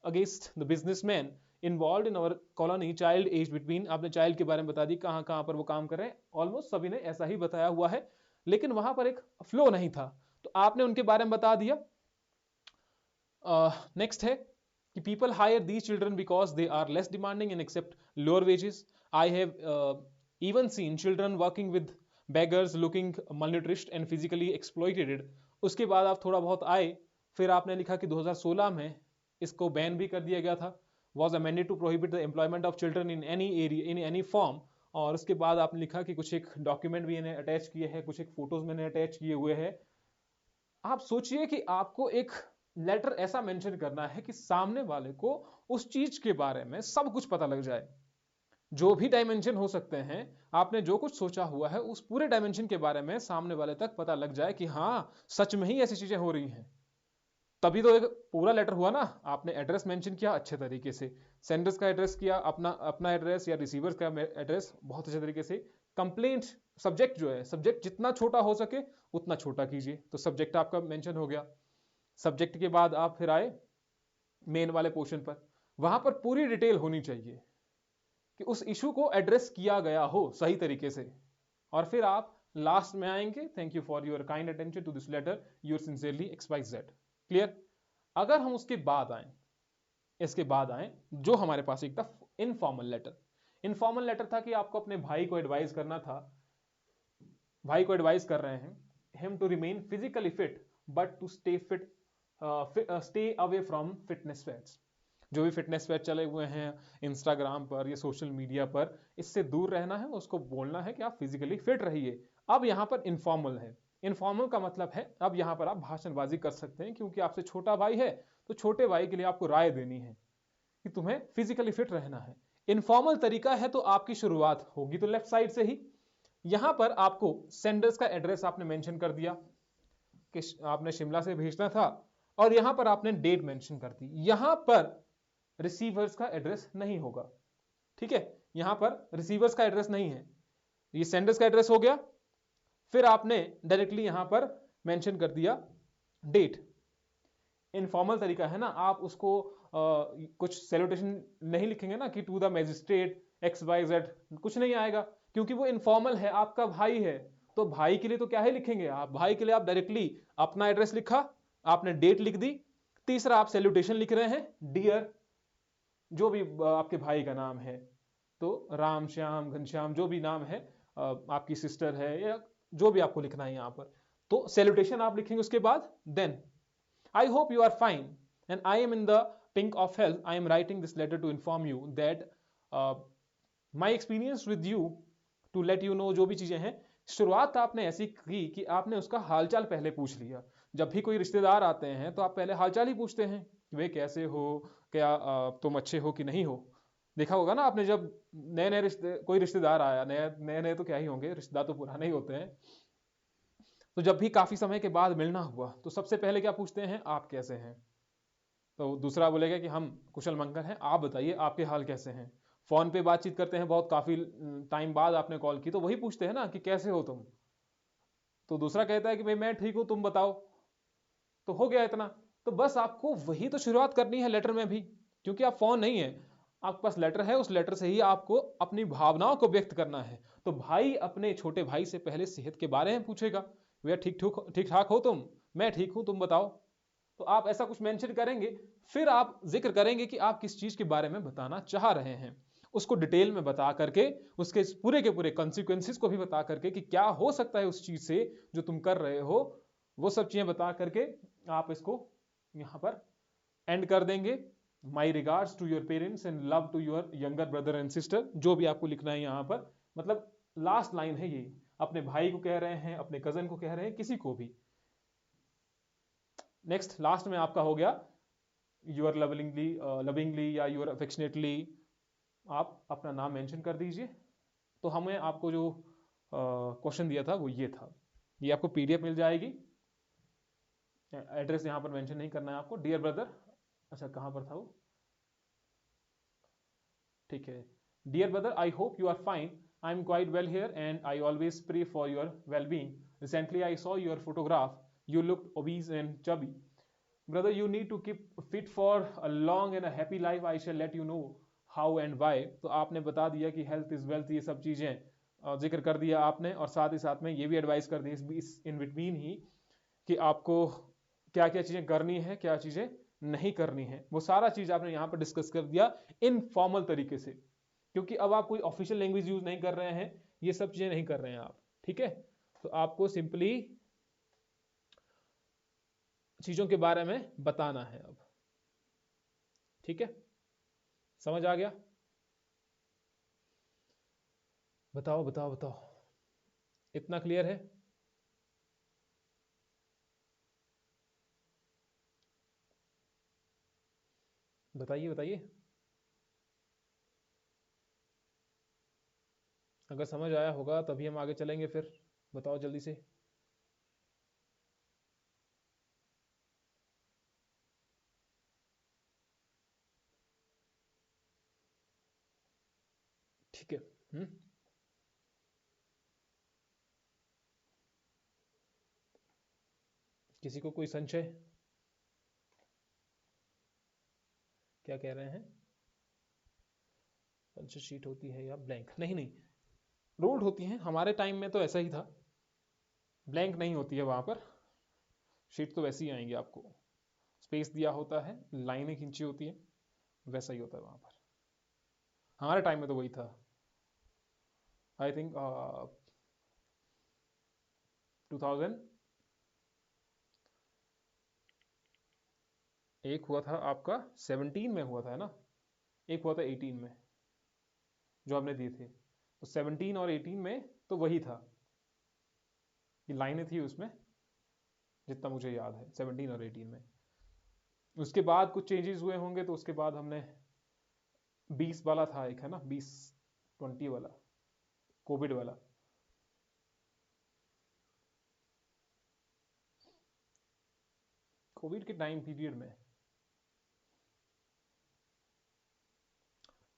against the businessman involve in our colony child age between. आपने child के बारे में बता दी, कहां कहां पर वो काम कर रहे हैं, ऑलमोस्ट सभी ने ऐसा ही बताया हुआ है, लेकिन वहां पर एक फ्लो नहीं था, तो आपने उनके बारे में बता दिया। नेक्स्ट है कि people hire these children because they are less demanding and accept lower wages। I have even seen children working with beggars looking malnourished and physically exploited। उसके बाद आप थोड़ा बहुत आए, फिर आपने लिखा कि 2016 में इसको बैन भी कर दिया गया था, was amended to prohibit the employment of children in any area in any form। और उसके बाद आपने लिखा कि कुछ एक डॉक्यूमेंट भी इन्हें अटैच किए हैं, कुछ एक फोटोज मैंने अटैच किए हुए हैं। आप सोचिए कि आपको एक लेटर ऐसा मेंशन करना है कि सामने वाले को उस चीज के बारे में सब कुछ पता लग जाए, जो भी डायमेंशन हो सकते हैं, आपने जो कुछ सोचा हुआ है उस पूरे डायमेंशन के बारे में सामने वाले तक पता लग जाए कि हाँ सच में ही ऐसी चीजें हो रही हैं। तभी तो एक पूरा लेटर हुआ ना। आपने एड्रेस मेंशन किया अच्छे तरीके से, सेंडर्स का एड्रेस किया, अपना अपना एड्रेस या रिसीवर्स का एड्रेस बहुत अच्छे तरीके से। कंप्लेंट सब्जेक्ट जो है, सब्जेक्ट जितना छोटा हो सके उतना छोटा कीजिए, तो सब्जेक्ट आपका मेंशन हो गया। सब्जेक्ट के बाद आप फिर आए मेन वाले पोर्शन पर, वहां पर पूरी डिटेल होनी चाहिए कि उस इशू को एड्रेस किया गया हो सही तरीके से। और फिर आप लास्ट में आएंगे, thank you for your kind attention to this letter, your sincerely XYZ। Clear. अगर हम उसके बाद आए, इसके बाद आए जो हमारे पास एक था इनफॉर्मल लेटर। इनफॉर्मल लेटर था कि आपको अपने भाई को एडवाइस करना था, भाई को एडवाइस कर रहे हैं him to remain physically fit but to stay fit, stay away from fitness fads. जो भी फिटनेस फैट चले हुए हैं इंस्टाग्राम पर या सोशल मीडिया पर, इससे दूर रहना है, उसको बोलना है कि आप फिजिकली फिट रहिए। अब यहां पर इनफॉर्मल है। इनफॉर्मल का मतलब है अब यहां पर आप भाषणबाजी कर सकते हैं, क्योंकि आपसे छोटा भाई है तो छोटे भाई के लिए आपको राय देनी है कि तुम्हें फिजिकली फिट रहना है। इनफॉर्मल तरीका है, तो आपकी शुरुआत होगी तो लेफ्ट साइड से ही। यहां पर आपको सेंडर्स का एड्रेस आपने मेंशन कर दिया कि आपने शिमला से भेजना था, और यहां पर आपने डेट मेंशन कर दी। यहां पर रिसीवर्स का एड्रेस नहीं होगा, ठीक है, यहां पर रिसीवर्स का एड्रेस नहीं है, ये सेंडर्स का एड्रेस हो गया। फिर आपने डायरेक्टली यहां पर मेंशन कर दिया डेट। इनफॉर्मल तरीका है ना, आप उसको कुछ सैल्यूटेशन नहीं लिखेंगे ना कि टू द मैजिस्ट्रेट XYZ, कुछ नहीं आएगा, क्योंकि वो इनफॉर्मल है, आपका भाई है। तो भाई के लिए तो क्या ही लिखेंगे आप, भाई के लिए आप डायरेक्टली अपना एड्रेस लिखा, आपने डेट लिख दी। तीसरा आप सैल्यूटेशन लिख रहे हैं डियर, जो भी आपके भाई का नाम है, तो राम श्याम घनश्याम जो भी नाम है, आपकी सिस्टर है या जो भी आपको लिखना है यहां पर, तो सैल्यूटेशन आप लिखेंगे उसके बाद। Then I hope you are fine and I am in the pink of health. I am writing this letter to inform you that uh, my experience with you, to let you know, जो भी चीजें हैं। शुरुआत आपने ऐसी की कि आपने उसका हालचाल पहले पूछ लिया। जब भी कोई रिश्तेदार आते हैं तो आप पहले हालचाल ही पूछते हैं, वे कैसे हो, क्या तुम अच्छे हो कि नहीं हो। देखा होगा ना आपने, जब नए नए कोई रिश्तेदार आया, नए नए नए तो क्या ही होंगे, रिश्तेदार तो पुराने ही होते हैं, तो जब भी काफी समय के बाद मिलना हुआ तो सबसे पहले क्या पूछते हैं, आप कैसे हैं। तो दूसरा बोलेगा कि हम कुशल मंगल हैं, आप बताइए आपके हाल कैसे हैं। फोन पे बातचीत करते हैं, बहुत काफी टाइम बाद आपने कॉल की, तो वही पूछते हैं ना कि कैसे हो तुम। तो दूसरा कहता है कि भाई मैं ठीक हूं, तुम बताओ। तो हो गया इतना। तो बस आपको वही तो शुरुआत करनी है लेटर में भी, क्योंकि आप फोन नहीं है, आपके पास लेटर है, उस लेटर से ही आपको अपनी भावनाओं को व्यक्त करना है। तो भाई अपने छोटे भाई से पहले सेहत के बारे में पूछेगा, भैया ठीक ठाक हो तुम, मैं ठीक हूं, तुम बताओ। तो आप ऐसा कुछ मेंशन करेंगे, फिर आप जिक्र करेंगे कि आप किस चीज के बारे में बताना चाह रहे हैं, उसको डिटेल में बता करके, उसके पूरे के पूरे कॉन्सिक्वेंसेस को भी बता करके कि क्या हो सकता है उस चीज से जो तुम कर रहे हो, वो सब चीजें बता करके आप इसको यहां पर एंड कर देंगे। My regards to your parents and love to your younger brother and sister, जो भी आपको लिखना है यहां पर, मतलब लास्ट लाइन है ये, अपने भाई को कह रहे हैं, अपने कजन को कह रहे हैं, किसी को भी। नेक्स्ट लास्ट में आपका हो गया यूर लविंगली या यूर अफेक्शनेटली, आप अपना नाम मेंशन कर दीजिए। तो हमें आपको जो क्वेश्चन दिया था वो ये था, ये आपको PDF मिल जाएगी। एड्रेस यहां पर मेंशन नहीं करना है आपको, डियर ब्रदर, अच्छा कहां पर था वो, ठीक है, dear brother I hope you are fine, I am quite well here and I always pray for your well being. Recently I saw your photograph, you looked obese and chubby. Brother, you need to keep fit for a long and a happy life. I shall let you know how and why. तो आपने बता दिया कि health is wealth, ये सब चीजें जिक्र कर दिया आपने, और साथ ही साथ में ये भी एडवाइस कर दी इस इन बिटवीन ही कि आपको क्या क्या चीजें करनी है, क्या चीजें नहीं करनी है, वो सारा चीज आपने यहाँ पर डिस्कस कर दिया इनफॉर्मल तरीके से, क्योंकि अब आप कोई ऑफिशियल लैंग्वेज यूज नहीं कर रहे हैं, ये सब चीजें नहीं कर रहे हैं आप, ठीक है। तो आपको सिंपली चीजों के बारे में बताना है अब, ठीक है, समझ आ गया। बताओ बताओ बताओ, इतना क्लियर है। बताइए बताइए, अगर समझ आया होगा तभी हम आगे चलेंगे, फिर बताओ जल्दी से। ठीक है। किसी को कोई संशय? क्या कह रहे हैं? पंच शीट होती है या ब्लैंक? नहीं नहीं, रोल्ड होती हैं। हमारे टाइम में तो ऐसा ही था, ब्लैंक नहीं होती है वहां पर। शीट तो वैसी ही आएंगी आपको, स्पेस दिया होता है, लाइनें खींची होती है, वैसा ही होता है वहां पर। हमारे टाइम में तो वही था। आई थिंक 2000 एक हुआ था आपका 17 में हुआ था, है ना? एक हुआ था 18 में जो आपने दिए थे। तो 17 और 18 में तो वही था, ये लाइनें थी उसमें, जितना मुझे याद है 17 और 18 में। उसके बाद कुछ चेंजेस हुए होंगे, तो उसके बाद हमने 20 वाला था एक, है ना, 20-20 वाला, कोविड वाला। कोविड के टाइम पीरियड में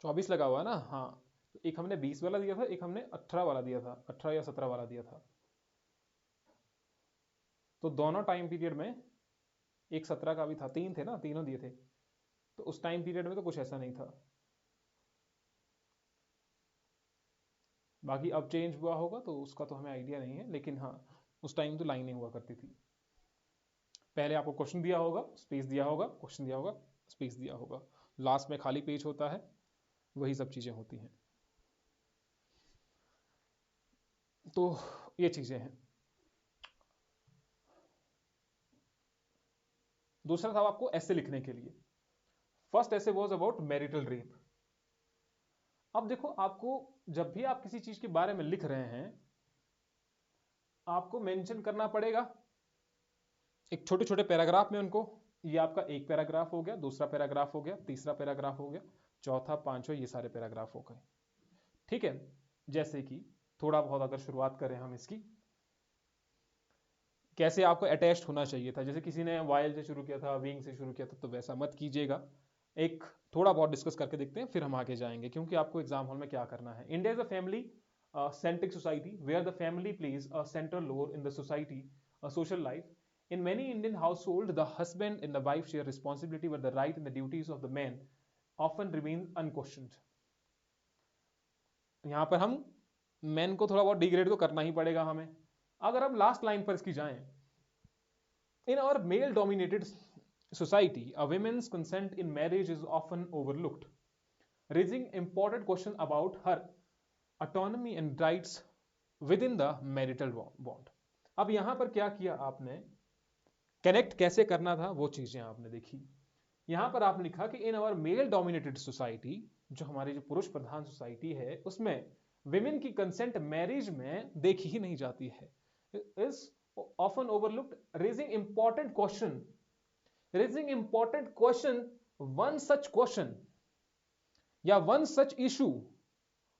24 लगा हुआ है ना? हाँ, तो एक हमने 20 वाला दिया था, एक हमने 18 वाला दिया था, 18 या 17 वाला दिया था। तो दोनों टाइम पीरियड में, एक 17 का भी था, तीन थे ना, तीनों दिए थे। तो उस टाइम पीरियड में तो कुछ ऐसा नहीं था। बाकी अब चेंज हुआ होगा तो उसका तो हमें आइडिया नहीं है, लेकिन हाँ, उस टाइम तो लाइनें हुआ करती थी। पहले आपको क्वेश्चन दिया होगा, स्पेस दिया होगा, क्वेश्चन दिया होगा, स्पेस दिया होगा, लास्ट में खाली पेज होता है, वही सब चीजें होती हैं। तो ये चीजें हैं। दूसरा था आपको ऐसे लिखने के लिए। फर्स्ट ऐसे वाज अबाउट मैरिटल रेप। अब देखो, आपको जब भी आप किसी चीज के बारे में लिख रहे हैं, आपको मेंशन करना पड़ेगा एक छोटे छोटे पैराग्राफ में उनको। ये आपका एक पैराग्राफ हो गया, दूसरा पैराग्राफ हो गया, तीसरा पैराग्राफ हो गया, चौथा, पांचवा, ये सारे पैराग्राफ हो गए। ठीक है, जैसे कि थोड़ा बहुत अगर शुरुआत करें हम इसकी, कैसे आपको अटैच्ड होना चाहिए था। जैसे किसी ने वायल से शुरू किया था, विंग से शुरू किया था, तो वैसा मत कीजिएगा। एक थोड़ा बहुत डिस्कस करके देखते हैं, फिर हम आगे जाएंगे, क्योंकि आपको एग्जाम हॉल में क्या करना है। India is a family centric society where the family plays a central role in the society, a social life. In many Indian households, the husband and the wife share responsibility, but the right and the duties of the man often remain unquestioned. यहां पर हम man को थोड़ा बहुत degrade तो करना ही पड़ेगा हमें। अगर हम लास्ट लाइन पर इसकी जाएं, in our male dominated society, a woman's consent in marriage is often overlooked, raising important questions about her autonomy and rights within the marital bond. अब यहां पर क्या किया आपने, कनेक्ट कैसे करना था वो चीजें आपने देखी। यहां पर आपने लिखा कि in our male dominated society, जो हमारी जो पुरुष प्रधान सोसाइटी है, उसमें विमेन की कंसेंट मैरिज में देखी ही नहीं जाती है, is often overlooked, raising important question, one such question या one such issue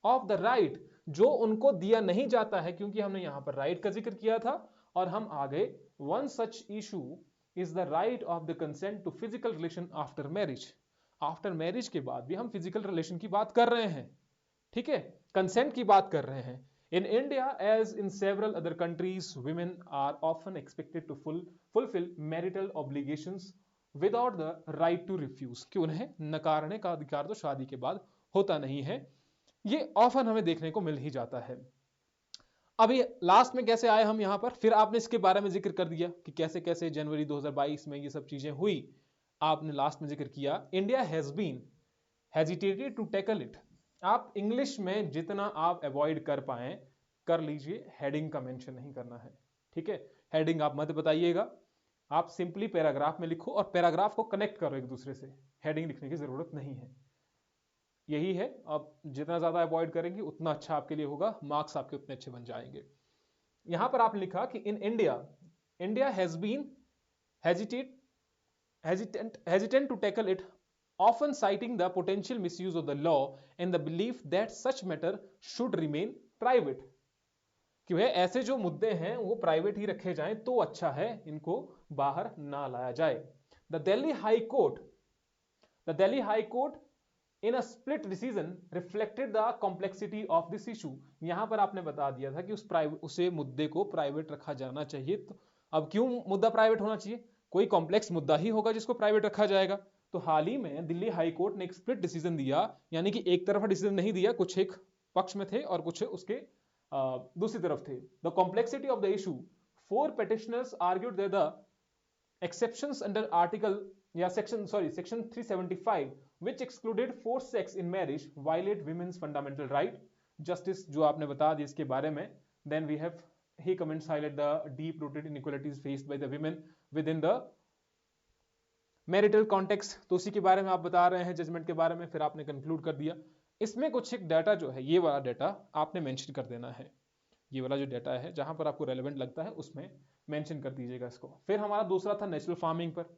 of the right, जो उनको दिया नहीं जाता है, क्योंकि हमने यहां पर राइट का जिक्र किया था। और हम आगे, one such issue is the right of the consent to physical relation after marriage. After marriage के बाद भी हम फिजिकल रिलेशन की बात कर रहे हैं, ठीक है, कंसेंट की बात कर रहे हैं। In India as in several other countries, women are often expected to fulfill marital obligations without the right to refuse, कि उन्हें नकारने का अधिकार तो शादी के बाद होता नहीं है। ये ऑफन हमें देखने को मिल ही जाता है। अभी लास्ट में कैसे आए हम यहां पर, फिर आपने इसके बारे में जिक्र कर दिया कि कैसे कैसे जनवरी 2022 में ये सब चीजें हुई। आपने लास्ट में जिक्र किया, India has been hesitated to tackle it. आप इंग्लिश में जितना आप अवॉइड कर पाए कर लीजिए, हेडिंग का मेंशन नहीं करना है, ठीक है। हेडिंग आप मत बताइएगा, आप सिंपली पैराग्राफ में लिखो और पैराग्राफ को कनेक्ट करो एक दूसरे से, हेडिंग लिखने की जरूरत नहीं है। यही है, आप जितना ज्यादा अवॉइड करेंगे उतना अच्छा आपके लिए होगा, मार्क्स आपके उतने अच्छे बन जाएंगे। यहां पर आपने लिखा कि in India has been hesitant to tackle it, often citing the potential misuse of the law and the belief that such matter should remain private, कि वह ऐसे जो मुद्दे हैं वो प्राइवेट ही रखे जाएं तो अच्छा है, इनको बाहर ना लाया जाए। The Delhi high court in a split decision reflected the complexity of this issue. यहां पर आपने बता दिया था कि उसे मुद्दे को प्राइवेट रखा जाना चाहिए। तो अब क्यों मुद्दा प्राइवेट होना चाहिए? कोई कॉम्प्लेक्स मुद्दा ही होगा जिसको प्राइवेट रखा जाएगा। तो हाल ही में दिल्ली हाई कोर्ट ने एक स्प्लिट डिसीजन दिया, यानी कि एक तरफा डिसीजन नहीं दिया, कुछ एक पक्ष में थे और कुछ उसके दूसरी तरफ थे। The complexity of the issue, 4 petitioners argued that the exceptions under section 375 which excluded forced sex in marriage violate women's fundamental right. Justice जो आपने बता दी इसके बारे में, then we have he comments highlight the deep rooted inequalities faced by the women within the marital context. तो उसी के बारे में आप बता रहे हैं जजमेंट के बारे में, फिर आपने कंक्लूड कर दिया। इसमें कुछ एक डाटा जो है, ये वाला डाटा आपने मेंशन कर देना है। ये वाला जो डाटा है जहां पर आपको रेलेवेंट लगता है उसमें मेंशन कर दीजिएगा इसको। फिर हमारा दूसरा था नेचुरल फार्मिंग पर।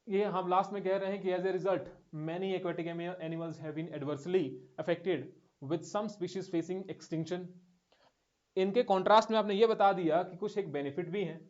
ये हम लास्ट में कह रहे हैं कि as a result many aquatic animals have been adversely affected with some species facing extinction. इनके कॉन्ट्रास्ट में आपने ये बता दिया कि कुछ एक बेनिफिट भी हैं।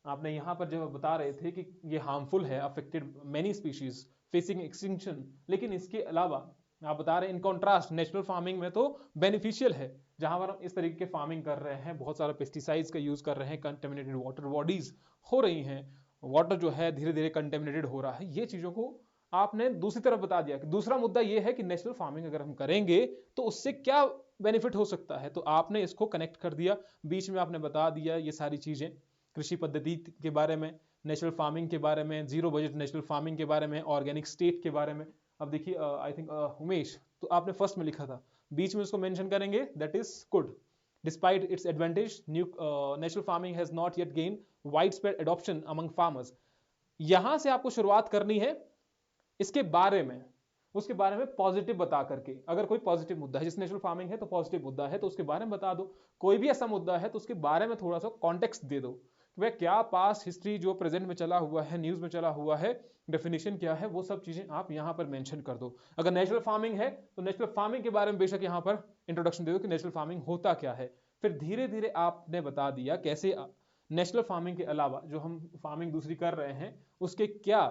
आपने यहां पर जब बता रहे थे कि ये हार्मफुल है, affected many species facing extinction, लेकिन इसके अलावा आप बता रहे हैं इन कॉन्ट्रास्ट नेचुरल फार्मिंग में तो बेनिफिशियल है, जहां पर हम इस तरीके के फार्मिंग कर रहे हैं, बहुत सारा पेस्टिसाइड्स का यूज कर रहे हैं, कंटेमिनेटेड वाटर बॉडीज हो रही हैं, वाटर जो है धीरे धीरे कंटेमिनेटेड हो रहा है। ये चीजों को आपने दूसरी तरफ बता दिया कि दूसरा मुद्दा ये है कि नेचुरल फार्मिंग अगर हम करेंगे तो उससे क्या बेनिफिट हो सकता है। तो आपने इसको कनेक्ट कर दिया, बीच में आपने बता दिया ये सारी चीजें, कृषि पद्धति के बारे में, नेचुरल फार्मिंग के बारे में, जीरो बजट नेचुरल फार्मिंग के बारे में, ऑर्गेनिक स्टेट के बारे में। अब देखिए आई थिंक उमेश, तो आपने फर्स्ट में लिखा था, बीच में उसको मेंशन करेंगे, that is good. Despite its advantage, natural farming has not yet gained widespread adoption among farmers. यहां से आपको शुरुआत करनी है इसके बारे में, उसके बारे में पॉजिटिव बता करके। अगर कोई पॉजिटिव मुद्दा है, जिस नेचुरल फार्मिंग है तो पॉजिटिव मुद्दा है तो उसके बारे में बता दो। कोई भी ऐसा मुद्दा है तो उसके बारे में थोड़ा सा कॉन्टेक्स्ट दे दो कि वह क्या पास्ट हिस्ट्री जो प्रेजेंट में चला हुआ है, न्यूज में चला हुआ है, डेफिनेशन क्या है, वो सब चीजें आप यहां पर मेंशन कर दो। अगर नेचुरल फार्मिंग है तो नेचुरल फार्मिंग के बारे में बेशक यहां पर इंट्रोडक्शन दे दो कि नेचुरल फार्मिंग होता क्या है। फिर धीरे धीरे आपने बता दिया कैसे नेचुरल फार्मिंग के अलावा जो हम फार्मिंग दूसरी कर रहे हैं उसके क्या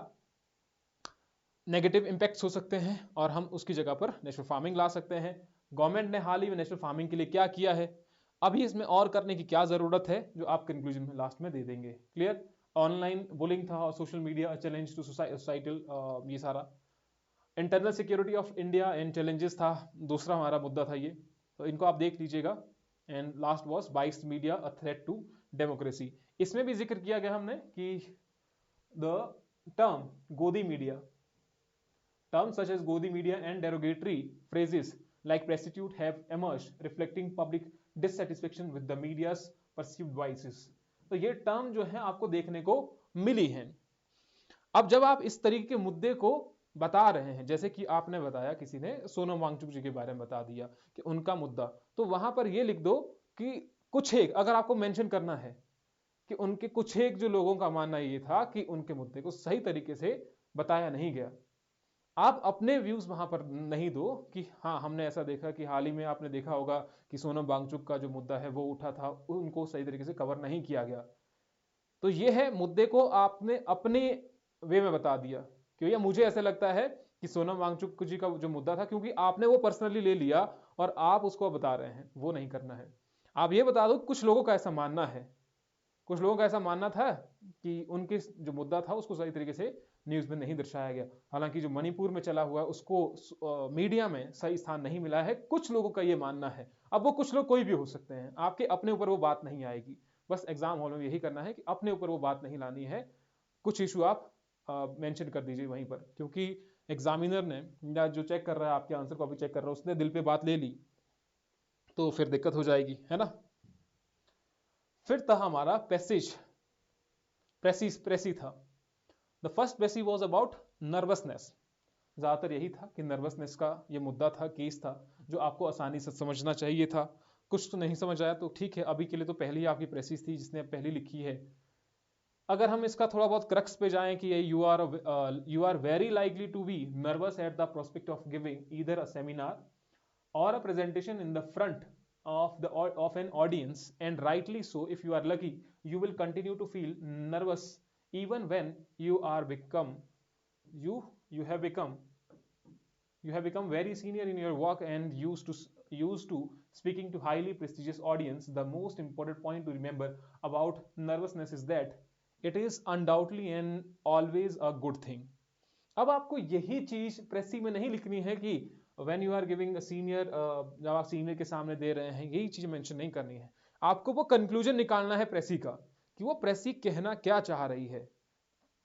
नेगेटिव इंपैक्ट्स हो सकते हैं और हम उसकी जगह पर नेचुरल फार्मिंग ला सकते हैं। गवर्नमेंट ने हाल ही में नेचुरल फार्मिंग के लिए क्या किया है, अभी इसमें और करने की क्या जरूरत है, जो आप कंक्लूजन में लास्ट में दे देंगे। क्लियर? ऑनलाइन बुलिंग था और social media challenge to societal, ये सारा internal security of India and challenges था, दूसरा हमारा मुद्दा था ये, तो इनको आप देख लीजिएगा। And last was biased media a threat to democracy. इसमें भी जिक्र किया गया हमने कि the term Godi media, terms such as Godi media and derogatory phrases like prostitute have emerged, reflecting public dissatisfaction with the media's perceived vices. तो ये term जो है आपको देखने को मिली है। अब जब आप इस तरीके के मुद्दे को बता रहे हैं, जैसे कि आपने बताया किसी ने सोनम वांगचुक जी के बारे में बता दिया कि उनका मुद्दा, तो वहां पर ये लिख दो कि कुछ एक, अगर आपको मेंशन करना है कि उनके कुछ एक जो लोगों का मानना ये था कि उनके मुद्दे को सही तरीके से बताया नहीं गया, आप अपने व्यूज वहां पर नहीं दो कि हाँ हमने ऐसा देखा कि हाल ही में आपने देखा होगा कि सोनम वांगचुक का जो मुद्दा है वो उठा था, उनको सही तरीके से कवर नहीं किया गया। तो ये है मुद्दे को आपने अपने वे में बता दिया कि भैया मुझे ऐसा लगता है कि सोनम वांगचुक जी का जो मुद्दा था, क्योंकि आपने वो पर्सनली ले लिया और आप उसको बता रहे हैं, वो नहीं करना है। आप ये बता दो कुछ लोगों का ऐसा मानना है, कुछ लोगों का ऐसा मानना था कि उनके जो मुद्दा था उसको सही तरीके से न्यूज में नहीं दर्शाया गया। हालांकि जो मणिपुर में चला हुआ है उसको मीडिया में सही स्थान नहीं मिला है, कुछ लोगों का ये मानना है। अब वो कुछ लोग कोई भी हो सकते हैं, आपके अपने ऊपर वो बात नहीं आएगी। बस एग्जाम हॉल में यही करना है कि अपने ऊपर वो बात नहीं लानी है, कुछ इशू आप मेंशन कर दीजिए वहीं पर, क्योंकि एग्जामिनर ने या जो चेक कर रहा है आपके आंसर को अभी चेक कर रहा है, उसने दिल पे बात ले ली तो फिर दिक्कत हो जाएगी, है ना। फिर था हमारा पैसेज, प्रेसी था। The first precis was about nervousness. ज्यादातर यही था कि नर्वसनेस का ये मुद्दा था, केस था, जो आपको आसानी से समझना चाहिए था। कुछ तो नहीं समझ आया तो ठीक है, अभी के लिए तो पहली आपकी प्रेसिस थी जिसने पहली लिखी है। अगर हम इसका थोड़ा बहुत क्रक्स पे जाएं कि you are very likely to be nervous at the prospect of giving either a seminar or a presentation in the front of an audience, and rightly so, if you are lucky you will continue to feel nervous even when you you have become very senior in your work and used to speaking to highly prestigious audience, the most important point to remember about nervousness is that it is undoubtedly and always a good thing. अब आपको यही चीज प्रेसी में नहीं लिखनी है कि when you are giving a senior, जब आप सीनियर के सामने दे रहे हैं, यही चीज मेंशन नहीं करनी है। आपको वो कंक्लूजन निकालना है प्रेसी का कि वो प्रेसी कहना क्या चाह रही है,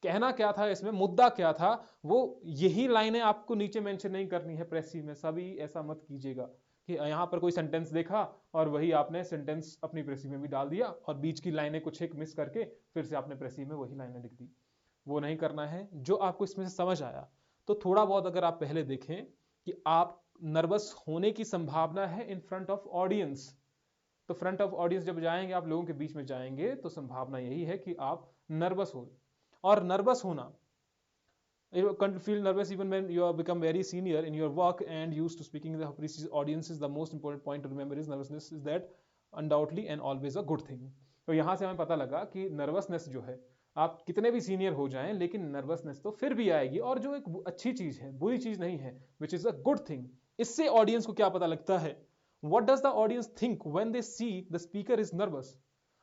कहना क्या था, इसमें मुद्दा क्या था, वो यही लाइनें आपको नीचे मेंशन नहीं करनी है प्रेसी में। सभी ऐसा मत कीजिएगा कि यहाँ पर कोई सेंटेंस देखा और वही आपने सेंटेंस अपनी प्रेसी में भी डाल दिया और बीच की लाइनें कुछ एक मिस करके फिर से आपने प्रेसी में वही लाइनें लिख दी। वो नहीं करना है। जो आपको इसमें से समझ आया तो थोड़ा बहुत अगर आप पहले देखें कि आप नर्वस होने की संभावना है इन फ्रंट ऑफ ऑडियंस, तो फ्रंट ऑफ ऑडियंस जब जाएंगे, आप लोगों के बीच में जाएंगे, तो संभावना यही है कि आप नर्वस हो। और नर्वस होना, you feel nervous even when you have become very senior in your work and used to speaking in the prestigious audiences, the most important point to remember is nervousness is that undoubtedly and always a good thing। तो यहाँ से हमें पता लगा कि nervousness जो है, आप कितने भी सीनियर हो जाएं लेकिन नर्वसनेस तो फिर भी आएगी, और जो एक अच्छी चीज है, बुरी चीज नहीं है, which is a good thing. इससे ऑडियंस को क्या पता लगता है, what does the audience think when they see the speaker is nervous.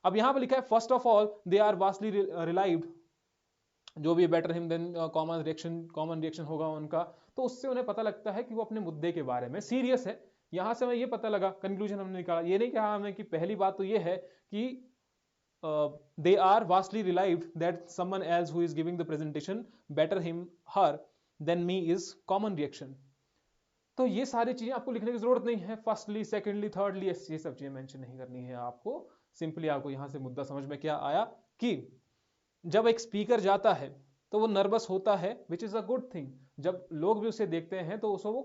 अब यहाँ पर लिखा है first of all they are vastly relieved, जो भी better him than common reaction होगा उनका, तो उससे उन्हें पता लगता है कि वो अपने मुद्दे के बारे में सीरियस है। यहां से हमें ये पता लगा, कंक्लूजन हमने निकाला, ये नहीं कहा हमने कि पहली बात तो ये है कि they are vastly relieved that someone else who is giving the presentation better him her than me is common reaction। तो ये सारी चीजें आपको लिखने की जरूरत नहीं है, फर्स्टली सेकेंडली थर्डली ये सब चीजें मेंशन नहीं करनी है आपको। सिंपली आपको यहां से मुद्दा समझ में क्या आया कि जब एक स्पीकर जाता है तो वो नर्वस होता है, which is a good thing. जब लोग भी उसे देखते हैं तो उसको वो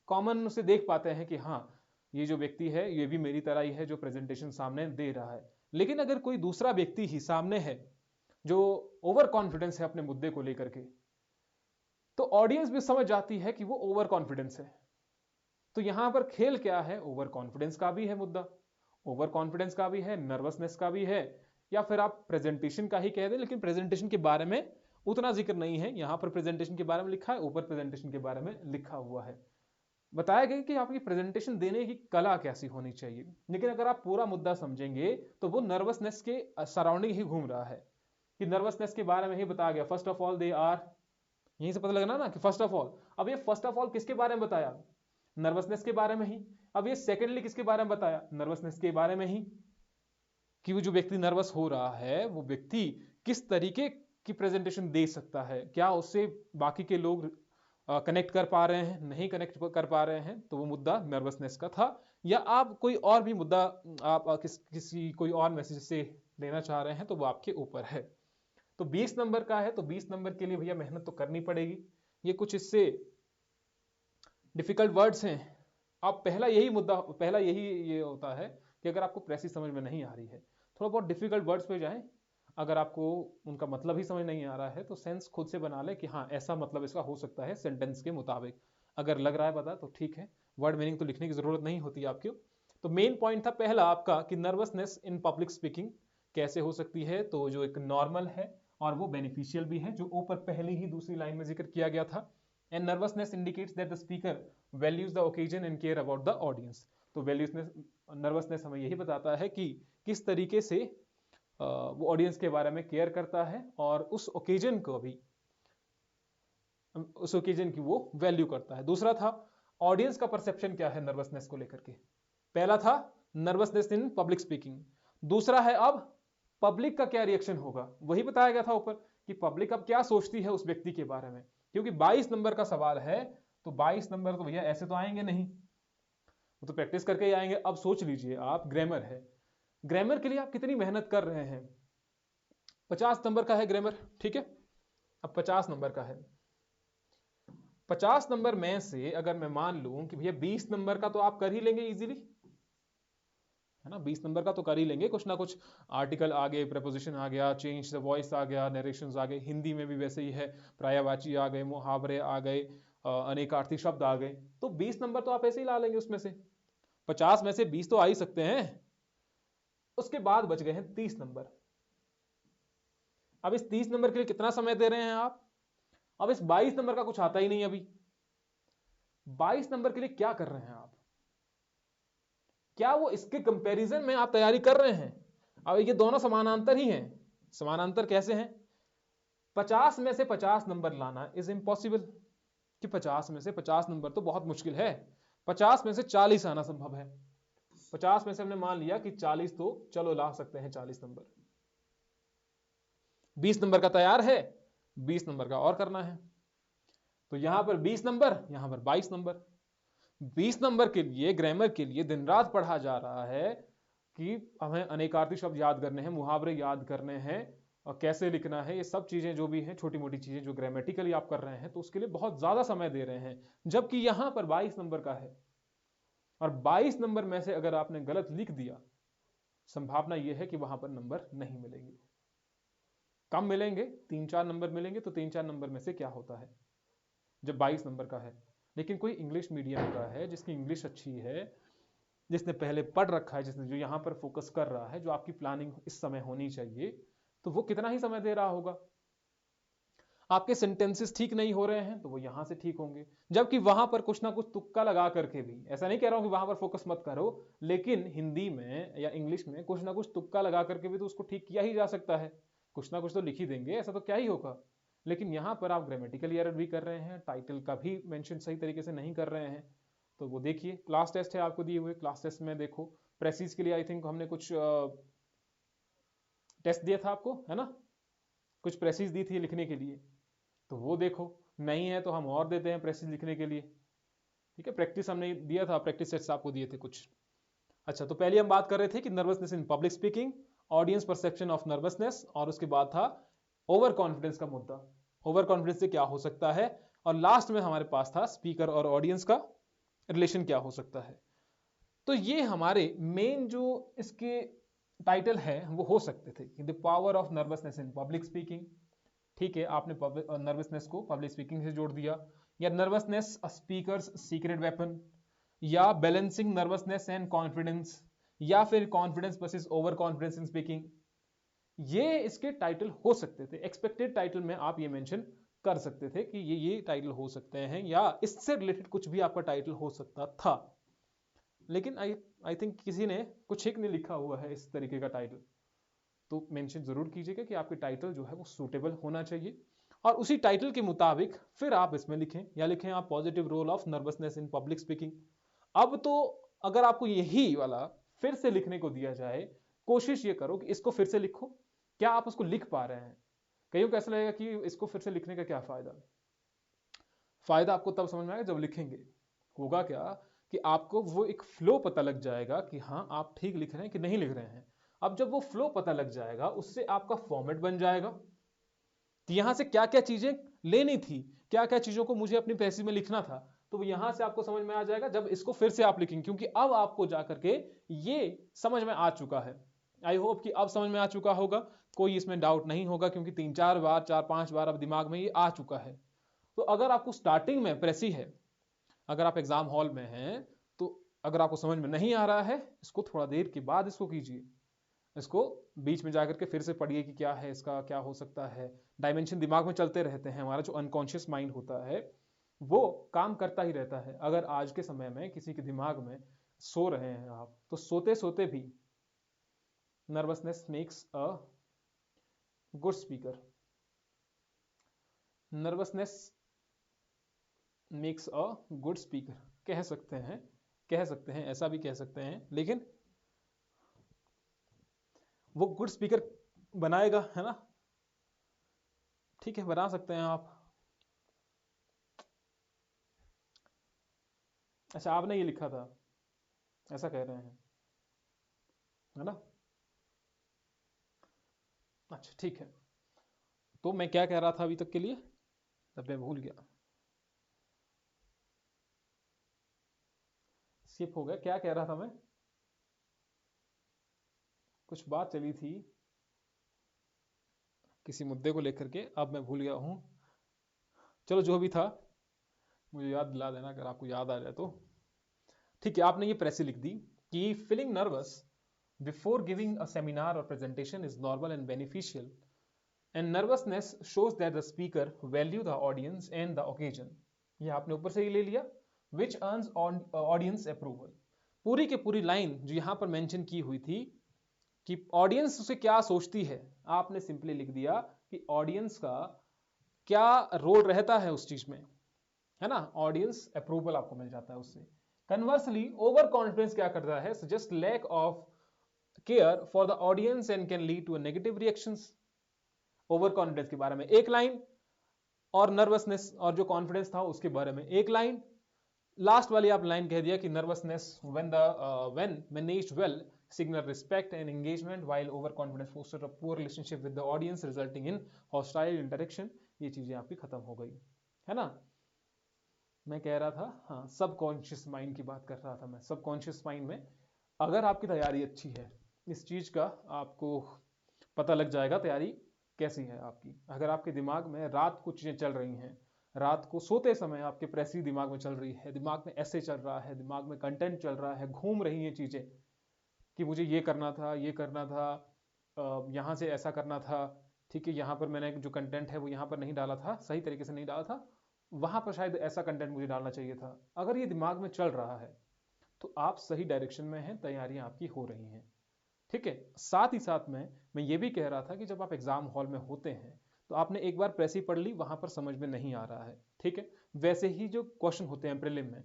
कॉमन उसे देख पाते हैं कि हाँ ये जो व्यक्ति है ये भी मेरी तरह ही है जो प्रेजेंटेशन सामने दे रहा है। लेकिन अगर कोई दूसरा व्यक्ति ही सामने है जो ओवर कॉन्फिडेंस है अपने मुद्दे को लेकर के, तो ऑडियंस भी समझ जाती है कि वो ओवर कॉन्फिडेंस है। तो यहां पर खेल क्या है, ओवर कॉन्फिडेंस का भी है मुद्दा, ओवर कॉन्फिडेंस का भी है, नर्वसनेस का भी है, या फिर आप प्रेजेंटेशन का ही कह दें, लेकिन प्रेजेंटेशन के बारे में उतना जिक्र नहीं है। यहां पर प्रेजेंटेशन के बारे में लिखा है, ऊपर प्रेजेंटेशन के बारे में लिखा हुआ है, बताया गया कि आपकी प्रेजेंटेशन देने की कला कैसी होनी चाहिए। लेकिन अगर आप पूरा मुद्दा समझेंगे तो वो नर्वसनेस के सराउंडिंग ही घूम रहा है, कि नर्वसनेस के बारे में ही बताया गया। First of all they are, यहीं से पता लगना ना कि फर्स्ट ऑफ ऑल। अब ये फर्स्ट ऑफ ऑल किसके बारे में बताया, नर्वसनेस के बारे में ही। अब ये सेकेंडली किसके बारे में बताया, नर्वसनेस के बारे में ही, कि वो जो व्यक्ति नर्वस हो रहा है वो व्यक्ति किस तरीके की प्रेजेंटेशन दे सकता है, क्या उससे बाकी के लोग कनेक्ट कर पा रहे हैं, नहीं कनेक्ट कर पा रहे हैं। तो वो मुद्दा नर्वसनेस का था। या आप कोई और भी मुद्दा आप किसी कोई और मैसेज से लेना चाह रहे हैं तो वो आपके ऊपर है। तो 20 नंबर का है, तो 20 नंबर के लिए भैया मेहनत तो करनी पड़ेगी। ये कुछ इससे डिफिकल्ट वर्ड्स हैं। आप पहला यही ये होता है कि अगर आपको प्रेसी समझ में नहीं आ रही है, थोड़ा बहुत डिफिकल्ट वर्ड्स पे जाएं। अगर आपको उनका मतलब ही समझ नहीं आ रहा है तो सेंस खुद से बना ले कि हाँ ऐसा मतलब इसका हो सकता है सेंटेंस के मुताबिक। अगर लग रहा है पता तो ठीक है, वर्ड मीनिंग तो लिखने की जरूरत नहीं होती आपकी। तो मेन पॉइंट था पहला आपका कि नर्वसनेस इन पब्लिक स्पीकिंग कैसे हो सकती है, तो जो एक नॉर्मल है और वो बेनिफिशियल भी है, जो ऊपर पहली ही दूसरी लाइन में जिक्र किया गया था। And nervousness indicates that the speaker values the occasion and care about the audience. तो नर्वसनेस हमें यही बताता है कि किस तरीके से वो ऑडियंस के बारे में केयर करता है और उस ओकेजन की वो वैल्यू करता है। दूसरा था ऑडियंस का परसेप्शन क्या है नर्वसनेस को लेकर के। पहला था नर्वसनेस इन पब्लिक स्पीकिंग, दूसरा है अब पब्लिक का क्या रिएक्शन होगा, वही बताया गया था ऊपर कि पब्लिक अब क्या सोचती है उस व्यक्ति के बारे में। क्योंकि 22 नंबर का सवाल है तो 22 नंबर तो भैया ऐसे तो आएंगे नहीं, वो तो प्रैक्टिस करके ही आएंगे। अब सोच लीजिए आप, ग्रामर है, ग्रामर के लिए आप कितनी मेहनत कर रहे हैं। 50 नंबर का है ग्रामर, ठीक है। अब 50 नंबर का है, 50 नंबर में से अगर मैं मान लूं कि भैया 20 नंबर का तो आप कर ही लेंगे इजीली, है ना, 20 नंबर का तो कर ही लेंगे। कुछ ना कुछ आर्टिकल आ गए, प्रपोजिशन आ गया, चेंज द वॉइस आ गया, नरेशंस आ गए, हिंदी में भी वैसे ही है, पर्यायवाची आ गए, मुहावरे आ गए, अनेकार्थी शब्द आ गए। तो 20 नंबर तो आप ऐसे ही ला लेंगे उसमें से, 50 में से 20 तो आ ही सकते हैं। उसके बाद बच गए हैं 30 नंबर। अब इस 30 नंबर के लिए कितना समय दे रहे हैं आप, अब इस 22 नंबर का कुछ आता ही नहीं। अभी 22 नंबर के लिए क्या कर रहे हैं आप? क्या वो इसके कंपैरिजन में आप तैयारी कर रहे हैं? अब ये दोनों समानांतर ही हैं। समानांतर कैसे हैं? 50 में से 50 नंबर लाना इज इम्पॉसिबल, कि 50 में से 50 नंबर तो बहुत मुश्किल है। 50 में से 40 आना संभव है। 50 में से हमने मान लिया कि 40 तो चलो ला सकते हैं 40 नंबर। 20 नंबर का तैयार है, 20 नंबर का और करना है। तो यहां पर 20 नंबर, यहां पर 22 नंबर। 20 नंबर के लिए ग्रामर के लिए दिन रात पढ़ा जा रहा है कि हमें अनेकार्थी शब्द याद करने हैं, मुहावरे याद करने हैं, और कैसे लिखना है, ये सब चीजें जो भी हैं, छोटी मोटी चीजें जो ग्रामेटिकली आप कर रहे हैं, तो उसके लिए बहुत ज्यादा समय दे रहे हैं। जबकि यहां पर 22 नंबर का है, और 22 नंबर में से अगर आपने गलत लिख दिया, संभावना यह है कि वहां पर नंबर नहीं मिलेंगे। कम मिलेंगे, 3-4 नंबर मिलेंगे। तो 3-4 नंबर में से क्या होता है जब 22 नंबर का है? लेकिन कोई इंग्लिश मीडियम का है, जिसकी इंग्लिश अच्छी है, जिसने पहले पढ़ रखा है, जिसने जो यहां पर फोकस कर रहा है, जो आपकी प्लानिंग इस समय होनी चाहिए, तो वो कितना ही समय दे रहा होगा। आपके सेंटेंसेस ठीक नहीं हो रहे हैं तो वो यहां से ठीक होंगे। जबकि वहां पर कुछ ना कुछ तुक्का लगा करके भी, ऐसा नहीं कह रहा हूं कि वहां पर फोकस मत करो, लेकिन हिंदी में या इंग्लिश में कुछ ना कुछ तुक्का लगा करके भी तो उसको ठीक किया ही जा सकता है। कुछ ना कुछ तो लिख ही देंगे, ऐसा तो क्या ही होगा। लेकिन यहां पर आप ग्रामेटिकल एरर भी कर रहे हैं, टाइटल का भी मेंशन सही तरीके से नहीं कर रहे हैं। तो वो देखिए, क्लास टेस्ट है आपको दिए हुए, क्लास टेस्ट में देखो प्रेसिस के लिए आई थिंक हमने कुछ टेस्ट दिया था आपको, है ना? कुछ प्रेसिस दी थी लिखने के लिए, तो वो देखो। नहीं है तो हम और देते हैं प्रेसिस लिखने के लिए। ठीक है, प्रैक्टिस हमने दिया था, प्रैक्टिस सेट्स आपको दिए थे कुछ। अच्छा, तो पहले हम बात कर रहे थे कि nervousness in public speaking, audience perception of nervousness, और उसके बाद था ओवर कॉन्फिडेंस का मुद्दा। ओवर कॉन्फिडेंस से क्या हो सकता है, और लास्ट में हमारे पास था स्पीकर और ऑडियंस का रिलेशन क्या हो सकता है। तो ये हमारे मेन जो इसके टाइटल है वो हो सकते थे कि the power of nervousness in public speaking. ठीक है, आपने नर्वसनेस को पब्लिक स्पीकिंग से जोड़ दिया, या नर्वसनेस अ स्पीकर्स सीक्रेट वेपन, या बैलेंसिंग नर्वसनेस एंड कॉन्फिडेंस, या फिर confidence versus over confidence in speaking. ये इसके टाइटल हो सकते थे। एक्सपेक्टेड टाइटल में आप ये मेंशन कर सकते थे कि ये टाइटल हो सकते हैं, या इससे रिलेटेड कुछ भी आपका टाइटल हो सकता था। लेकिन आई थिंक किसी ने कुछ एक ने लिखा हुआ है इस तरीके का टाइटल, तो मेंशन जरूर कीजिएगा कि आपके टाइटल जो है वो सूटेबल होना चाहिए, और उसी टाइटल के मुताबिक फिर आप इसमें लिखें, या लिखें आप positive role of nervousness in public speaking. अब तो अगर आपको यही वाला फिर से लिखने को दिया जाए, कोशिश ये करो कि इसको फिर से लिखो। क्या आप उसको लिख पा रहे हैं? कईयों को ऐसा लगेगा कि इसको फिर से लिखने का क्या फायदा। फायदा आपको तब समझ में आएगा जब लिखेंगे। होगा क्या कि आपको वो एक फ्लो पता लग जाएगा कि हाँ आप ठीक लिख रहे हैं कि नहीं लिख रहे हैं। अब जब वो फ्लो पता लग जाएगा, उससे आपका फॉर्मेट बन जाएगा कि यहां से क्या क्या चीजें लेनी थी, क्या क्या चीजों को मुझे अपनी पैसे में लिखना था, तो वो यहां से आपको समझ में आ जाएगा जब इसको फिर से आप लिखेंगे, क्योंकि अब आपको जाकर के ये समझ में आ चुका है। आई होप कि अब समझ में आ चुका होगा, कोई इसमें डाउट नहीं होगा, क्योंकि 3-4 बार 4-5 बार अब दिमाग में ये आ चुका है। तो अगर आपको स्टार्टिंग में प्रेसी है, अगर आप एग्जाम हॉल में हैं, तो अगर आपको समझ में नहीं आ रहा है, इसको थोड़ा देर के बाद इसको कीजिए, इसको बीच में जाकर के फिर से पढ़िए कि क्या है, इसका क्या हो सकता है। डायमेंशन दिमाग में चलते रहते हैं, हमारा जो अनकॉन्शियस माइंड होता है वो काम करता ही रहता है। अगर आज के समय में किसी के दिमाग में सो रहे हैं आप, तो सोते सोते भी nervousness makes a good speaker, nervousness makes a good speaker कह सकते हैं, कह सकते हैं, ऐसा भी कह सकते हैं। लेकिन वो गुड स्पीकर बनाएगा, है ना? ठीक है, बना सकते हैं आप। अच्छा, आपने ये लिखा था, ऐसा कह रहे हैं, है ना? अच्छा ठीक है, तो मैं क्या कह रहा था अभी तक के लिए, तब मैं भूल गया, स्किप हो गया। क्या कह रहा था मैं? कुछ बात चली थी किसी मुद्दे को लेकर के, अब मैं भूल गया हूं। चलो जो भी था, मुझे याद दिला देना अगर आपको याद आ जाए तो। ठीक है, आपने ये प्रेसी लिख दी कि feeling nervous before giving a seminar और presentation is normal and beneficial and nervousness shows that the speaker value the audience and the occasion. ये आपने ऊपर से ही ले लिया। Which earns audience approval. पूरी की पूरी लाइन जो यहां पर मेंशन की हुई थी कि ऑडियंस उसे क्या सोचती है, आपने सिंपली लिख दिया कि ऑडियंस का क्या रोल रहता है उस चीज में, है ना। ऑडियंस अप्रूवल आपको मिल जाता है उससे। कन्वर्सली ओवर कॉन्फिडेंस क्या करता है, suggest lack of care for the audience and can lead to negative reactions. Over confidence के बारे में एक लाइन, और नर्वसनेस और जो कॉन्फिडेंस था उसके बारे में एक लाइन। लास्ट वाली आप लाइन कह दिया कि nervousness when managed well signal respect and engagement, while overconfidence foster a poor relationship with the audience resulting in hostile interaction। ये चीजें आपकी खत्म हो गई, है ना। मैं कह रहा था, हाँ, सबकॉन्शियस माइंड की बात कर रहा था मैं। सबकॉन्शियस माइंड में अगर आपकी तैयारी अच्छी है, इस चीज का आपको पता लग जाएगा तैयारी कैसी है आपकी। अगर आपके दिमाग में रात को चीजें चल रही हैं, रात को सोते समय आपके प्रेसी दिमाग में चल रही है, दिमाग में ऐसे चल रहा है, दिमाग में कंटेंट चल रहा है, घूम रही हैं चीजें कि मुझे ये करना था, ये करना था, यहाँ से ऐसा करना था, ठीक है, यहाँ पर मैंने जो कंटेंट है वो यहाँ पर नहीं डाला था, सही तरीके से नहीं डाला था, वहां पर शायद ऐसा कंटेंट मुझे डालना चाहिए था। अगर ये दिमाग में चल रहा है तो आप सही डायरेक्शन में हैं, तैयारियां आपकी हो रही हैं, ठीक है। साथ ही साथ में मैं ये भी कह रहा था कि जब आप एग्जाम हॉल में होते हैं तो आपने एक बार प्रेसी पढ़ ली, वहां पर समझ में नहीं आ रहा है, ठीक है। वैसे ही जो क्वेश्चन होते हैं प्रीलिम में,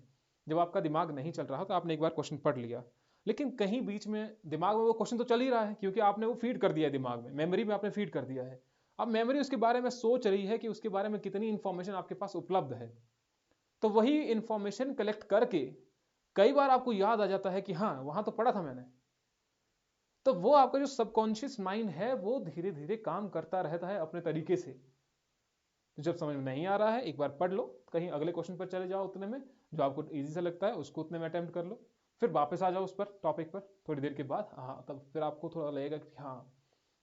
जब आपका दिमाग नहीं चल रहा हो तो आपने एक बार क्वेश्चन पढ़ लिया, लेकिन कहीं बीच में दिमाग में वो क्वेश्चन तो चल ही रहा है, क्योंकि आपने वो फीड कर दिया है दिमाग में, मेमोरी में आपने फीड कर दिया है। अब मेमोरी उसके बारे में सोच रही है कि उसके बारे में कितनी इंफॉर्मेशन आपके पास उपलब्ध है, तो वही इंफॉर्मेशन कलेक्ट करके कई बार आपको याद आ जाता है कि हाँ वहां तो पढ़ा था मैंने। तो वो आपका जो सबकॉन्शियस माइंड है वो धीरे धीरे काम करता रहता है अपने तरीके से। तो जब समझ में नहीं आ रहा है एक बार पढ़ लो, कहीं अगले क्वेश्चन पर चले जाओ, उतने में जो आपको इजी से लगता है उसको उतने में अटेम्प्ट कर लो, फिर वापस आ जाओ उस पर टॉपिक पर थोड़ी देर के बाद। हाँ, तब फिर आपको थोड़ा लगेगा कि हाँ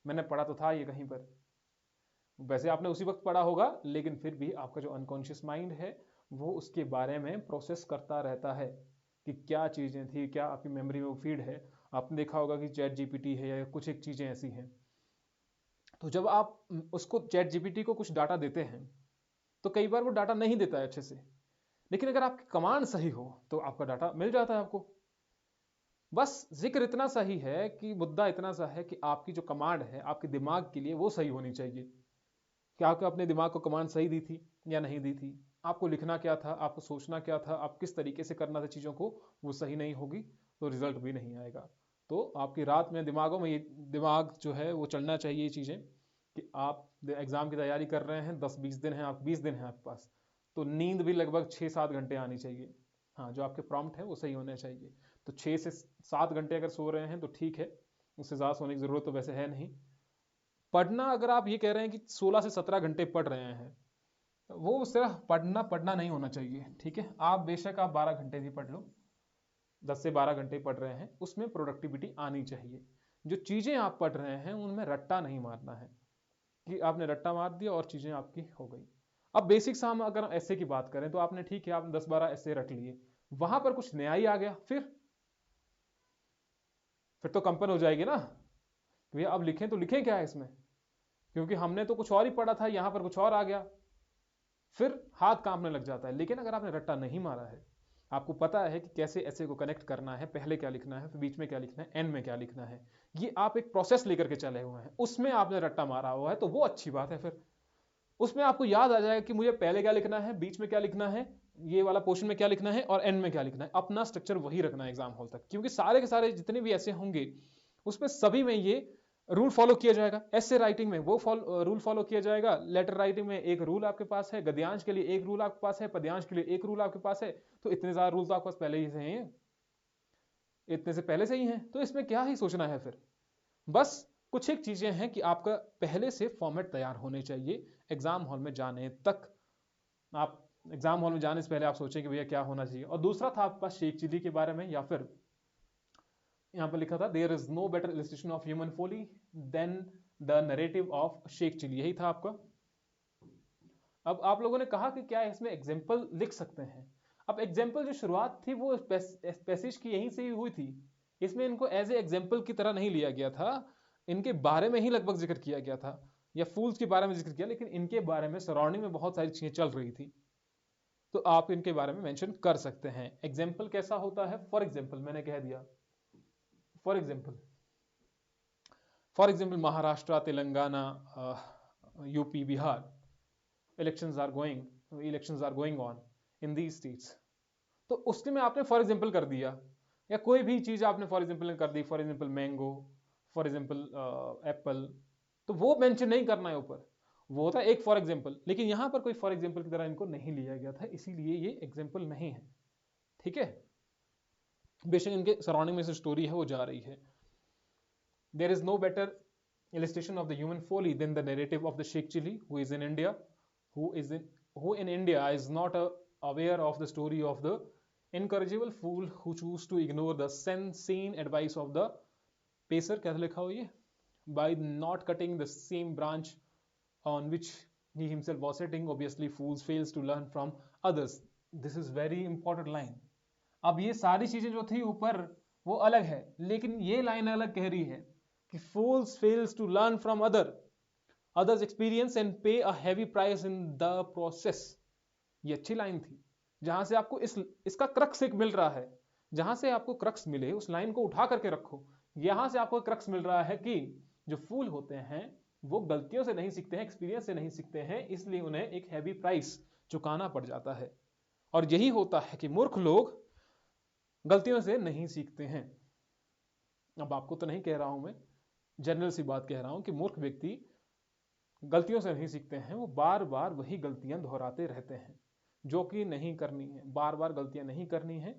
मैंने पढ़ा तो था ये कहीं पर। वैसे आपने उसी वक्त पढ़ा होगा, लेकिन फिर भी आपका जो अनकॉन्शियस माइंड है वो उसके बारे में प्रोसेस करता रहता है कि क्या चीज़ें थी, क्या आपकी मेमोरी में वो फीड है। आपने देखा होगा कि चैट जीपीटी है या कुछ एक चीज़ें ऐसी हैं, तो जब आप उसको चैट जीपीटी को कुछ डाटा देते हैं तो कई बार वो डाटा नहीं देता है अच्छे से, लेकिन अगर आपकी कमांड सही हो तो आपका डाटा मिल जाता है आपको। बस जिक्र इतना सही है कि मुद्दा इतना सा है कि आपकी जो कमांड है आपके दिमाग के लिए वो सही होनी चाहिए। क्या आपने अपने दिमाग को कमांड सही दी थी या नहीं दी थी, आपको लिखना क्या था, आपको सोचना क्या था, आप किस तरीके से करना था चीज़ों को, वो सही नहीं होगी तो रिजल्ट भी नहीं आएगा। तो आपकी रात में दिमागों में ये दिमाग जो है वो चलना चाहिए ये चीज़ें कि आप एग्जाम की तैयारी कर रहे हैं, 10-20 दिन है, आप 20 दिन है आपके पास, तो नींद भी लगभग 6-7 घंटे आनी चाहिए। हाँ, जो आपके प्रॉम्प्ट है वो सही होने चाहिए। तो 6 से 7 घंटे अगर सो रहे हैं तो ठीक है, उससे ज़्यादा सोने की ज़रूरत तो वैसे है नहीं। पढ़ना, अगर आप ये कह रहे हैं कि 16 से 17 घंटे पढ़ रहे हैं, वो सिर्फ पढ़ना पढ़ना नहीं होना चाहिए, ठीक है। आप बेशक आप 12 घंटे भी पढ़ लो, 10 से 12 घंटे पढ़ रहे हैं, उसमें प्रोडक्टिविटी आनी चाहिए। जो चीज़ें आप पढ़ रहे हैं उनमें रट्टा नहीं मारना है कि आपने रट्टा मार दिया और चीज़ें आपकी हो गई। अब बेसिक से हम अगर ऐसे की बात करें तो आपने ठीक है, आप 10-12 ऐसे रट लिए, वहां पर कुछ नया ही आ गया, फिर तो कंपन हो जाएगी ना कि भैया अब लिखें तो लिखें क्या है इसमें, क्योंकि हमने तो कुछ और ही पढ़ा था, यहां पर कुछ और आ गया, फिर हाथ कांपने लग जाता है। लेकिन अगर आपने रट्टा नहीं मारा है, आपको पता है कि कैसे ऐसे को कनेक्ट करना है, पहले क्या लिखना है, फिर बीच में क्या लिखना है, एंड में क्या लिखना है, ये आप एक प्रोसेस लेकर के चले हुए हैं, उसमें आपने रट्टा मारा हुआ है, तो वो अच्छी बात है। फिर उसमें आपको याद आ जाएगा कि मुझे पहले क्या लिखना है, बीच में क्या लिखना है, ये वाला पोर्शन में क्या लिखना है और एंड में क्या लिखना है। अपना स्ट्रक्चर वही रखना है एग्जाम हॉल तक, क्योंकि सारे के सारे जितने भी ऐसे होंगे उसमें सभी में ये रूल फॉलो किया जाएगा। ऐसे राइटिंग में वो रूल फॉलो किया जाएगा, लेटर राइटिंग में एक रूल आपके पास है, गद्यांश के लिए एक रूल आपके पास है, पद्यांश के लिए एक रूल आपके पास है। तो इतने ज्यादा रूल तो आपके पास पहले ही से हैं, इतने से पहले से ही हैं, तो इसमें क्या ही सोचना है फिर। बस कुछ एक चीजें हैं कि आपका पहले से फॉर्मेट तैयार होने चाहिए एग्जाम हॉल में जाने तक। आप एग्जाम हॉल में जाने से पहले आप सोचें कि भैया क्या होना चाहिए। और दूसरा था आपके पास शेख चिल्ली के बारे में, या फिर यहां पर लिखा था there is no better illustration of human folly than the narrative of Sheikh Chilli, यही था आपका। अब आप लोगों ने कहा कि क्या इसमें एग्जाम्पल लिख सकते हैं। अब एग्जाम्पल जो शुरुआत थी वो पैसेज की यहीं से ही हुई थी, इसमें इनको एज ए एग्जाम्पल की तरह नहीं लिया गया था, इनके बारे में ही लगभग जिक्र किया गया था। या फूल्स के बारे में जिक्र किया, लेकिन इनके बारे में सराउंडिंग में बहुत सारी चीजें चल रही थी, तो आप इनके बारे में मेंशन कर सकते हैं। एग्जाम्पल कैसा होता है? फॉर एग्जाम्पल मैंने कह दिया, for example Maharashtra, Telangana, UP, Bihar, elections are going on in these states. तो उसमें आपने फॉर एग्जाम्पल कर दिया, या कोई भी चीज आपने फॉर एग्जाम्पल कर दी, for example mango, for example apple, तो वो मेंशन नहीं करना है ऊपर, वो होता है एक फॉर एग्जाम्पल। लेकिन यहां पर कोई फॉर एग्जाम्पल की तरह इनको नहीं लिया गया था, इसीलिए ये एग्जाम्पल नहीं है। ठीक है, बेशक इनके सराउंडिंग में से स्टोरी है वो जा रही है। There is no better illustration of the human folly than the narrative of the Sheikh Chilli, who is in India, who in India is not aware of the story of the incorrigible fool who choose to ignore the sane advice of the pacer, क्या लिखा हो ये, by not cutting the same branch on which he himself was sitting. Obviously fools fails to learn from others. This is very important line. अब ये सारी चीजें जो थी ऊपर वो अलग है, लेकिन ये लाइन अलग कह रही है कि fools fails to learn from others experience and pay a heavy price in the process. ये अच्छी लाइन थी, जहां से आपको इसका क्रक्स एक मिल रहा है। जहां से आपको क्रक्स मिले उस लाइन को उठा करके रखो। यहां से आपको क्रक्स मिल रहा है कि जो फूल होते हैं वो गलतियों से नहीं सीखते हैं, एक्सपीरियंस से नहीं सीखते हैं, इसलिए उन्हें एक हैवी प्राइस चुकाना पड़ जाता है। और यही होता है कि मूर्ख लोग गलतियों से नहीं सीखते हैं। अब आपको तो नहीं कह रहा हूं मैं, जनरल सी बात कह रहा हूं कि मूर्ख व्यक्ति गलतियों से नहीं सीखते हैं, वो बार बार वही गलतियां दोहराते रहते हैं, जो कि नहीं करनी है। बार बार गलतियां नहीं करनी है,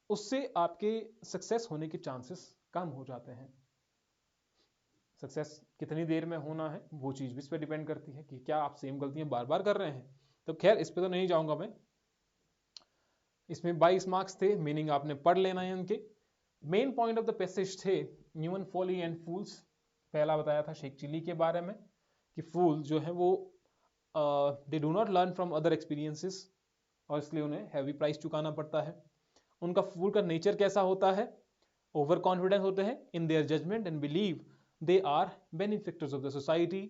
उससे आपके सक्सेस होने के चांसेस कम हो जाते हैं। सक्सेस कितनी देर में होना है वो चीज भी इस पर डिपेंड करती है कि क्या आप सेम गलतियां बार बार कर रहे हैं। तो खैर इस पर तो नहीं जाऊंगा मैं। इसमें 22 मार्क्स थे, मीनिंग आपने पढ़ लेना है इनके। Main point of the passage थे ह्यूमन फॉली एंड फूल्स। पहला बताया था शेख चिल्ली के बारे में कि फूल जो है वो they do not learn from other experiences, और इसलिए उन्हें हैवी प्राइस चुकाना पड़ता है। उनका फूल का नेचर कैसा होता है? ओवर कॉन्फिडेंस होते हैं in their judgement and believe they are benefactors of the society,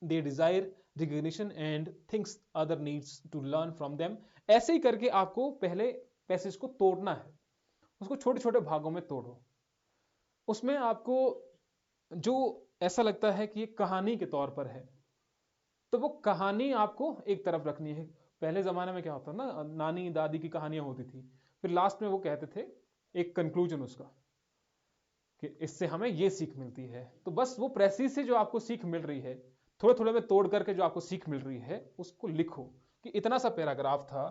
they desire recognition and thinks other needs to learn from them. ऐसे ही करके आपको पहले पैसेज को तोड़ना है, उसको छोटे छोटे भागों में तोड़ो। उसमें आपको जो ऐसा लगता है कि ये कहानी के तौर पर है, तो वो कहानी आपको एक तरफ रखनी है। पहले जमाने में क्या होता ना, नानी दादी की कहानियां होती थी, फिर लास्ट में वो कहते थे एक कंक्लूजन उसका कि इससे हमें ये सीख मिलती है। तो बस वो प्रेसी से जो आपको सीख मिल रही है, थोड़े थोड़े में तोड़ करके जो आपको सीख मिल रही है उसको लिखो कि इतना सा पैराग्राफ था,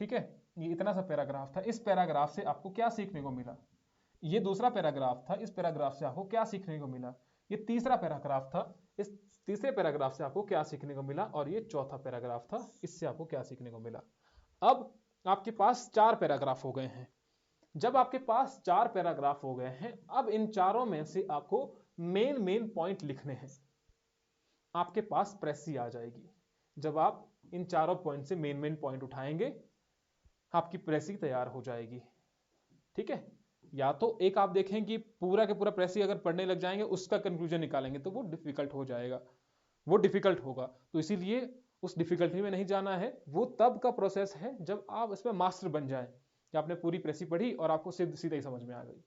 ठीक है, ये इतना सा पैराग्राफ था, इस पैराग्राफ से आपको क्या सीखने को मिला, ये दूसरा पैराग्राफ था, इस पैराग्राफ से आपको क्या सीखने को मिला, ये तीसरा पैराग्राफ था, इस तीसरे पैराग्राफ से आपको क्या सीखने को मिला, और ये चौथा पैराग्राफ था, इससे आपको क्या सीखने को मिला। अब आपके पास 4 पैराग्राफ हो गए हैं। जब आपके पास 4 पैराग्राफ हो गए हैं, अब इन चारों में से आपको मेन पॉइंट लिखने हैं। आपके पास प्रेसी आ जाएगी जब आप इन चारों पॉइंट से मेन पॉइंट उठाएंगे, आपकी प्रेसी तैयार हो जाएगी। ठीक है, या तो एक आप देखें कि पूरा के पूरा प्रेसी अगर पढ़ने लग जाएंगे उसका कंक्लूजन निकालेंगे तो वो डिफिकल्ट हो जाएगा, वो डिफिकल्ट होगा। तो इसीलिए उस डिफिकल्टी में नहीं जाना है। वो तब का प्रोसेस है जब आप इसमें मास्टर बन जाए, कि आपने पूरी प्रेसी पढ़ी और आपको सीधा ही समझ में आ गई,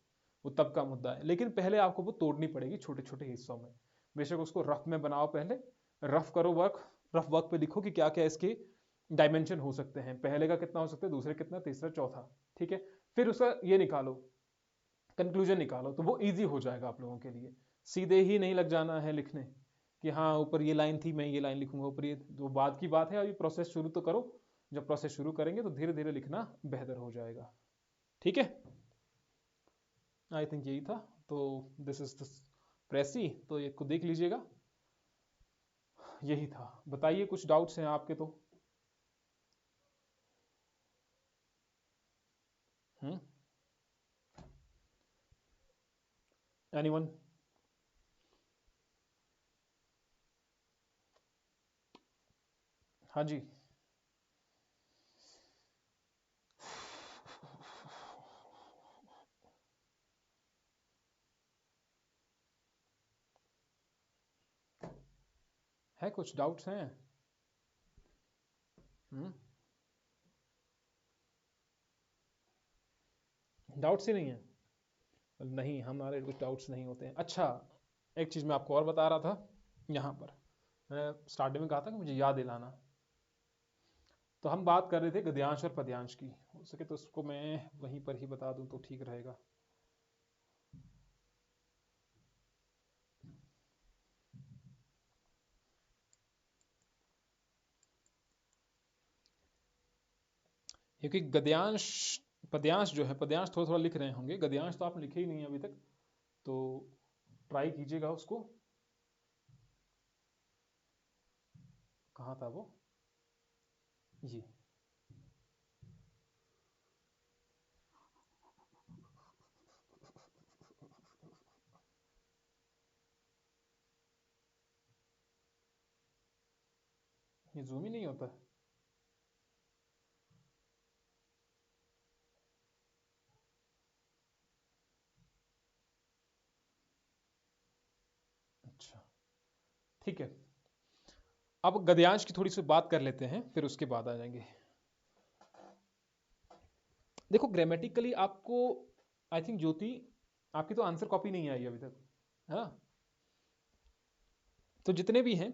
वो तब का मुद्दा है। लेकिन पहले आपको वो तोड़नी पड़ेगी छोटे छोटे हिस्सों में। बेशक उसको रफ में बनाओ, पहले रफ करो वर्क, रफ वर्क पे लिखो कि क्या क्या इसके डायमेंशन हो सकते हैं, पहले का कितना हो सकता है, दूसरे कितना, तीसरा, चौथा। ठीक है, फिर उसका ये निकालो, कंक्लूजन निकालो, तो वो इजी हो जाएगा आप लोगों के लिए। सीधे ही नहीं लग जाना है लिखने कि हाँ ऊपर ये लाइन थी मैं ये लाइन लिखूंगा ऊपर, ये जो बाद की बात है। अभी प्रोसेस शुरू तो करो, जब प्रोसेस शुरू करेंगे तो धीरे धीरे लिखना बेहतर हो जाएगा। ठीक है, आई थिंक यही था। तो दिस इज द प्रेसी, तो ये को देख लीजिएगा, यही था। बताइए कुछ डाउट्स हैं आपके तो। एनीवन? हाँ जी। है कुछ डाउट्स हैं? डाउट्स ही नहीं है? नहीं, हमारे कुछ डाउट्स नहीं होते हैं। अच्छा, एक चीज मैं आपको और बता रहा था, यहाँ पर मैं स्टार्टिंग में कहा था कि मुझे याद दिलाना। तो हम बात कर रहे थे गद्यांश और पद्यांश की, हो सके तो उसको मैं वहीं पर ही बता दूं तो ठीक रहेगा। क्योंकि गद्यांश पद्यांश जो है, पद्यांश थोड़ा थोड़ा लिख रहे होंगे, गद्यांश तो आप लिखे ही नहीं है अभी तक, तो ट्राई कीजिएगा उसको। कहाँ था वो? ये ये जूम ही नहीं होता। अच्छा, ठीक है। अब गद्यांश की थोड़ी सी बात कर लेते हैं, फिर उसके बाद आ जाएंगे। देखो ग्रामेटिकली आपको, आई थिंक ज्योति, आपकी तो आंसर कॉपी नहीं आई अभी तक, है ना? तो जितने भी हैं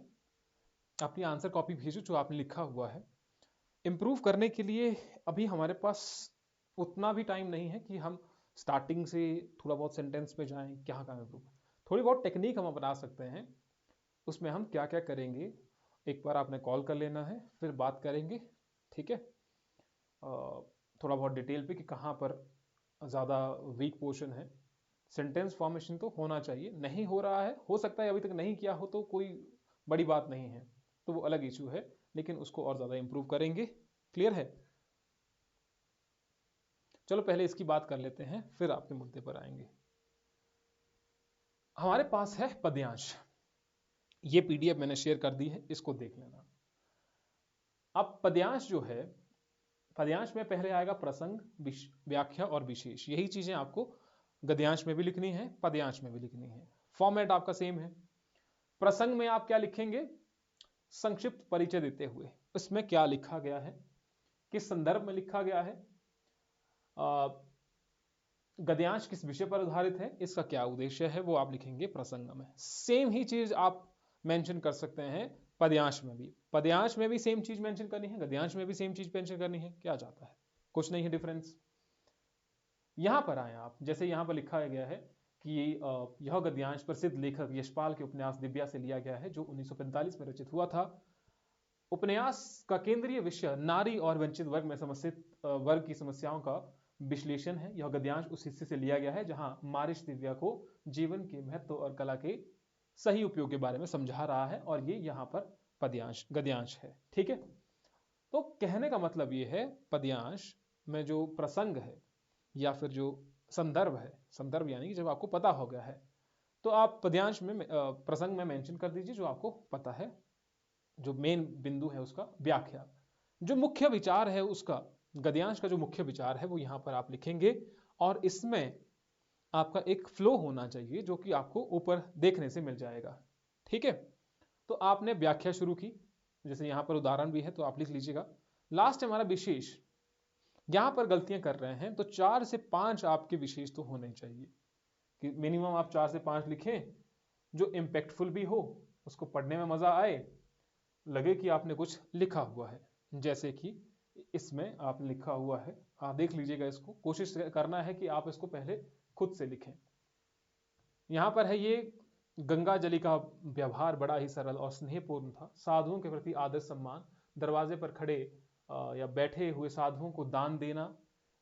अपनी आंसर कॉपी भेजो जो आपने लिखा हुआ है। इम्प्रूव करने के लिए अभी हमारे पास उतना भी टाइम नहीं है कि हम स्टार्टिंग से थोड़ा बहुत सेंटेंस पे जाएं, क्या क्या इम्प्रूव। थोड़ी बहुत टेक्निक हम अपना सकते हैं, उसमें हम क्या क्या करेंगे एक बार आपने कॉल कर लेना है, फिर बात करेंगे, ठीक है? थोड़ा बहुत डिटेल पे कि कहाँ पर ज़्यादा वीक पोर्शन है। सेंटेंस फॉर्मेशन तो होना चाहिए, नहीं हो रहा है, हो सकता है अभी तक नहीं किया हो तो कोई बड़ी बात नहीं है, तो वो अलग इशू है, लेकिन उसको और ज़्यादा इंप्रूव करेंगे। क्लियर है? चलो पहले इसकी बात कर लेते हैं, फिर आपके मुद्दे पर आएंगे। हमारे पास है पद्यांश, ये पीडीएफ मैंने शेयर कर दी है, इसको देख लेना। अब पद्यांश जो है, पद्यांश में पहले आएगा प्रसंग, व्याख्या और विशेष। यही चीजें आपको गद्यांश में भी लिखनी है, पद्यांश में भी लिखनी है। फॉर्मेट आपका सेम है। प्रसंग में आप क्या लिखेंगे? संक्षिप्त परिचय देते हुए इसमें क्या लिखा गया है, किस संदर्भ में लिखा गया है, गद्यांश किस विषय पर आधारित है, इसका क्या उद्देश्य है, वो आप लिखेंगे प्रसंग में। सेम ही चीज आप मेंशन कर सकते हैं पद्यांश में भी। पद्यांश में भी सेम चीज मेंशन करनी है, गद्यांश में भी सेम चीज मेंशन करनी है, क्या जाता है, कुछ नहीं है डिफरेंस। यहां पर आए आप, जैसे यहां पर लिखा गया है कि यह गद्यांश प्रसिद्ध लेखक यशपाल के उपन्यास दिव्या से लिया गया है, जो 1945 में रचित हुआ था। उपन्यास का केंद्रीय विषय नारी और वंचित वर्ग में समस्या, वर्ग की समस्याओं का विश्लेषण है। यह गद्यांश उस हिस्से से लिया गया है जहां मारिश दिव्या को जीवन के महत्व और कला के सही उपयोग के बारे में समझा रहा है, और ये यहाँ पर पद्यांश गद्यांश है, ठीक है? तो कहने का मतलब ये है, पद्यांश में जो प्रसंग है या फिर जो संदर्भ है, संदर्भ यानी कि जब आपको पता हो गया है, तो आप पद्यांश में प्रसंग में मेंशन कर दीजिए जो आपको पता है, जो मेन बिंदु है उसका व्याख्या, जो मुख्य विचार है उसका, गद्यांश का जो मुख्य विचार है वो यहां पर आप लिखेंगे। और इसमें आपका एक फ्लो होना चाहिए जो कि आपको ऊपर देखने से मिल जाएगा, ठीक है? तो आपने व्याख्या शुरू की, जैसे यहां पर उदाहरण भी है तो आप लिख लीजिएगा। लास्ट हमारा विशेष, यहां पर गलतियां कर रहे हैं तो 4 से 5 आपके विशेष तो होने चाहिए, कि मिनिमम आप 4 से 5 लिखें, जो इम्पैक्टफुल भी हो, उसको पढ़ने में मजा आए, लगे कि आपने कुछ लिखा हुआ है। जैसे कि इसमें आपने लिखा हुआ है, आप देख लीजिएगा, इसको कोशिश करना है कि आप इसको पहले खुद से लिखें। यहां पर है ये, गंगा जली का व्यवहार बड़ा ही सरल और स्नेहपूर्ण था, साधुओं के प्रति आदर सम्मान, दरवाजे पर खड़े या बैठे हुए साधुओं को दान देना,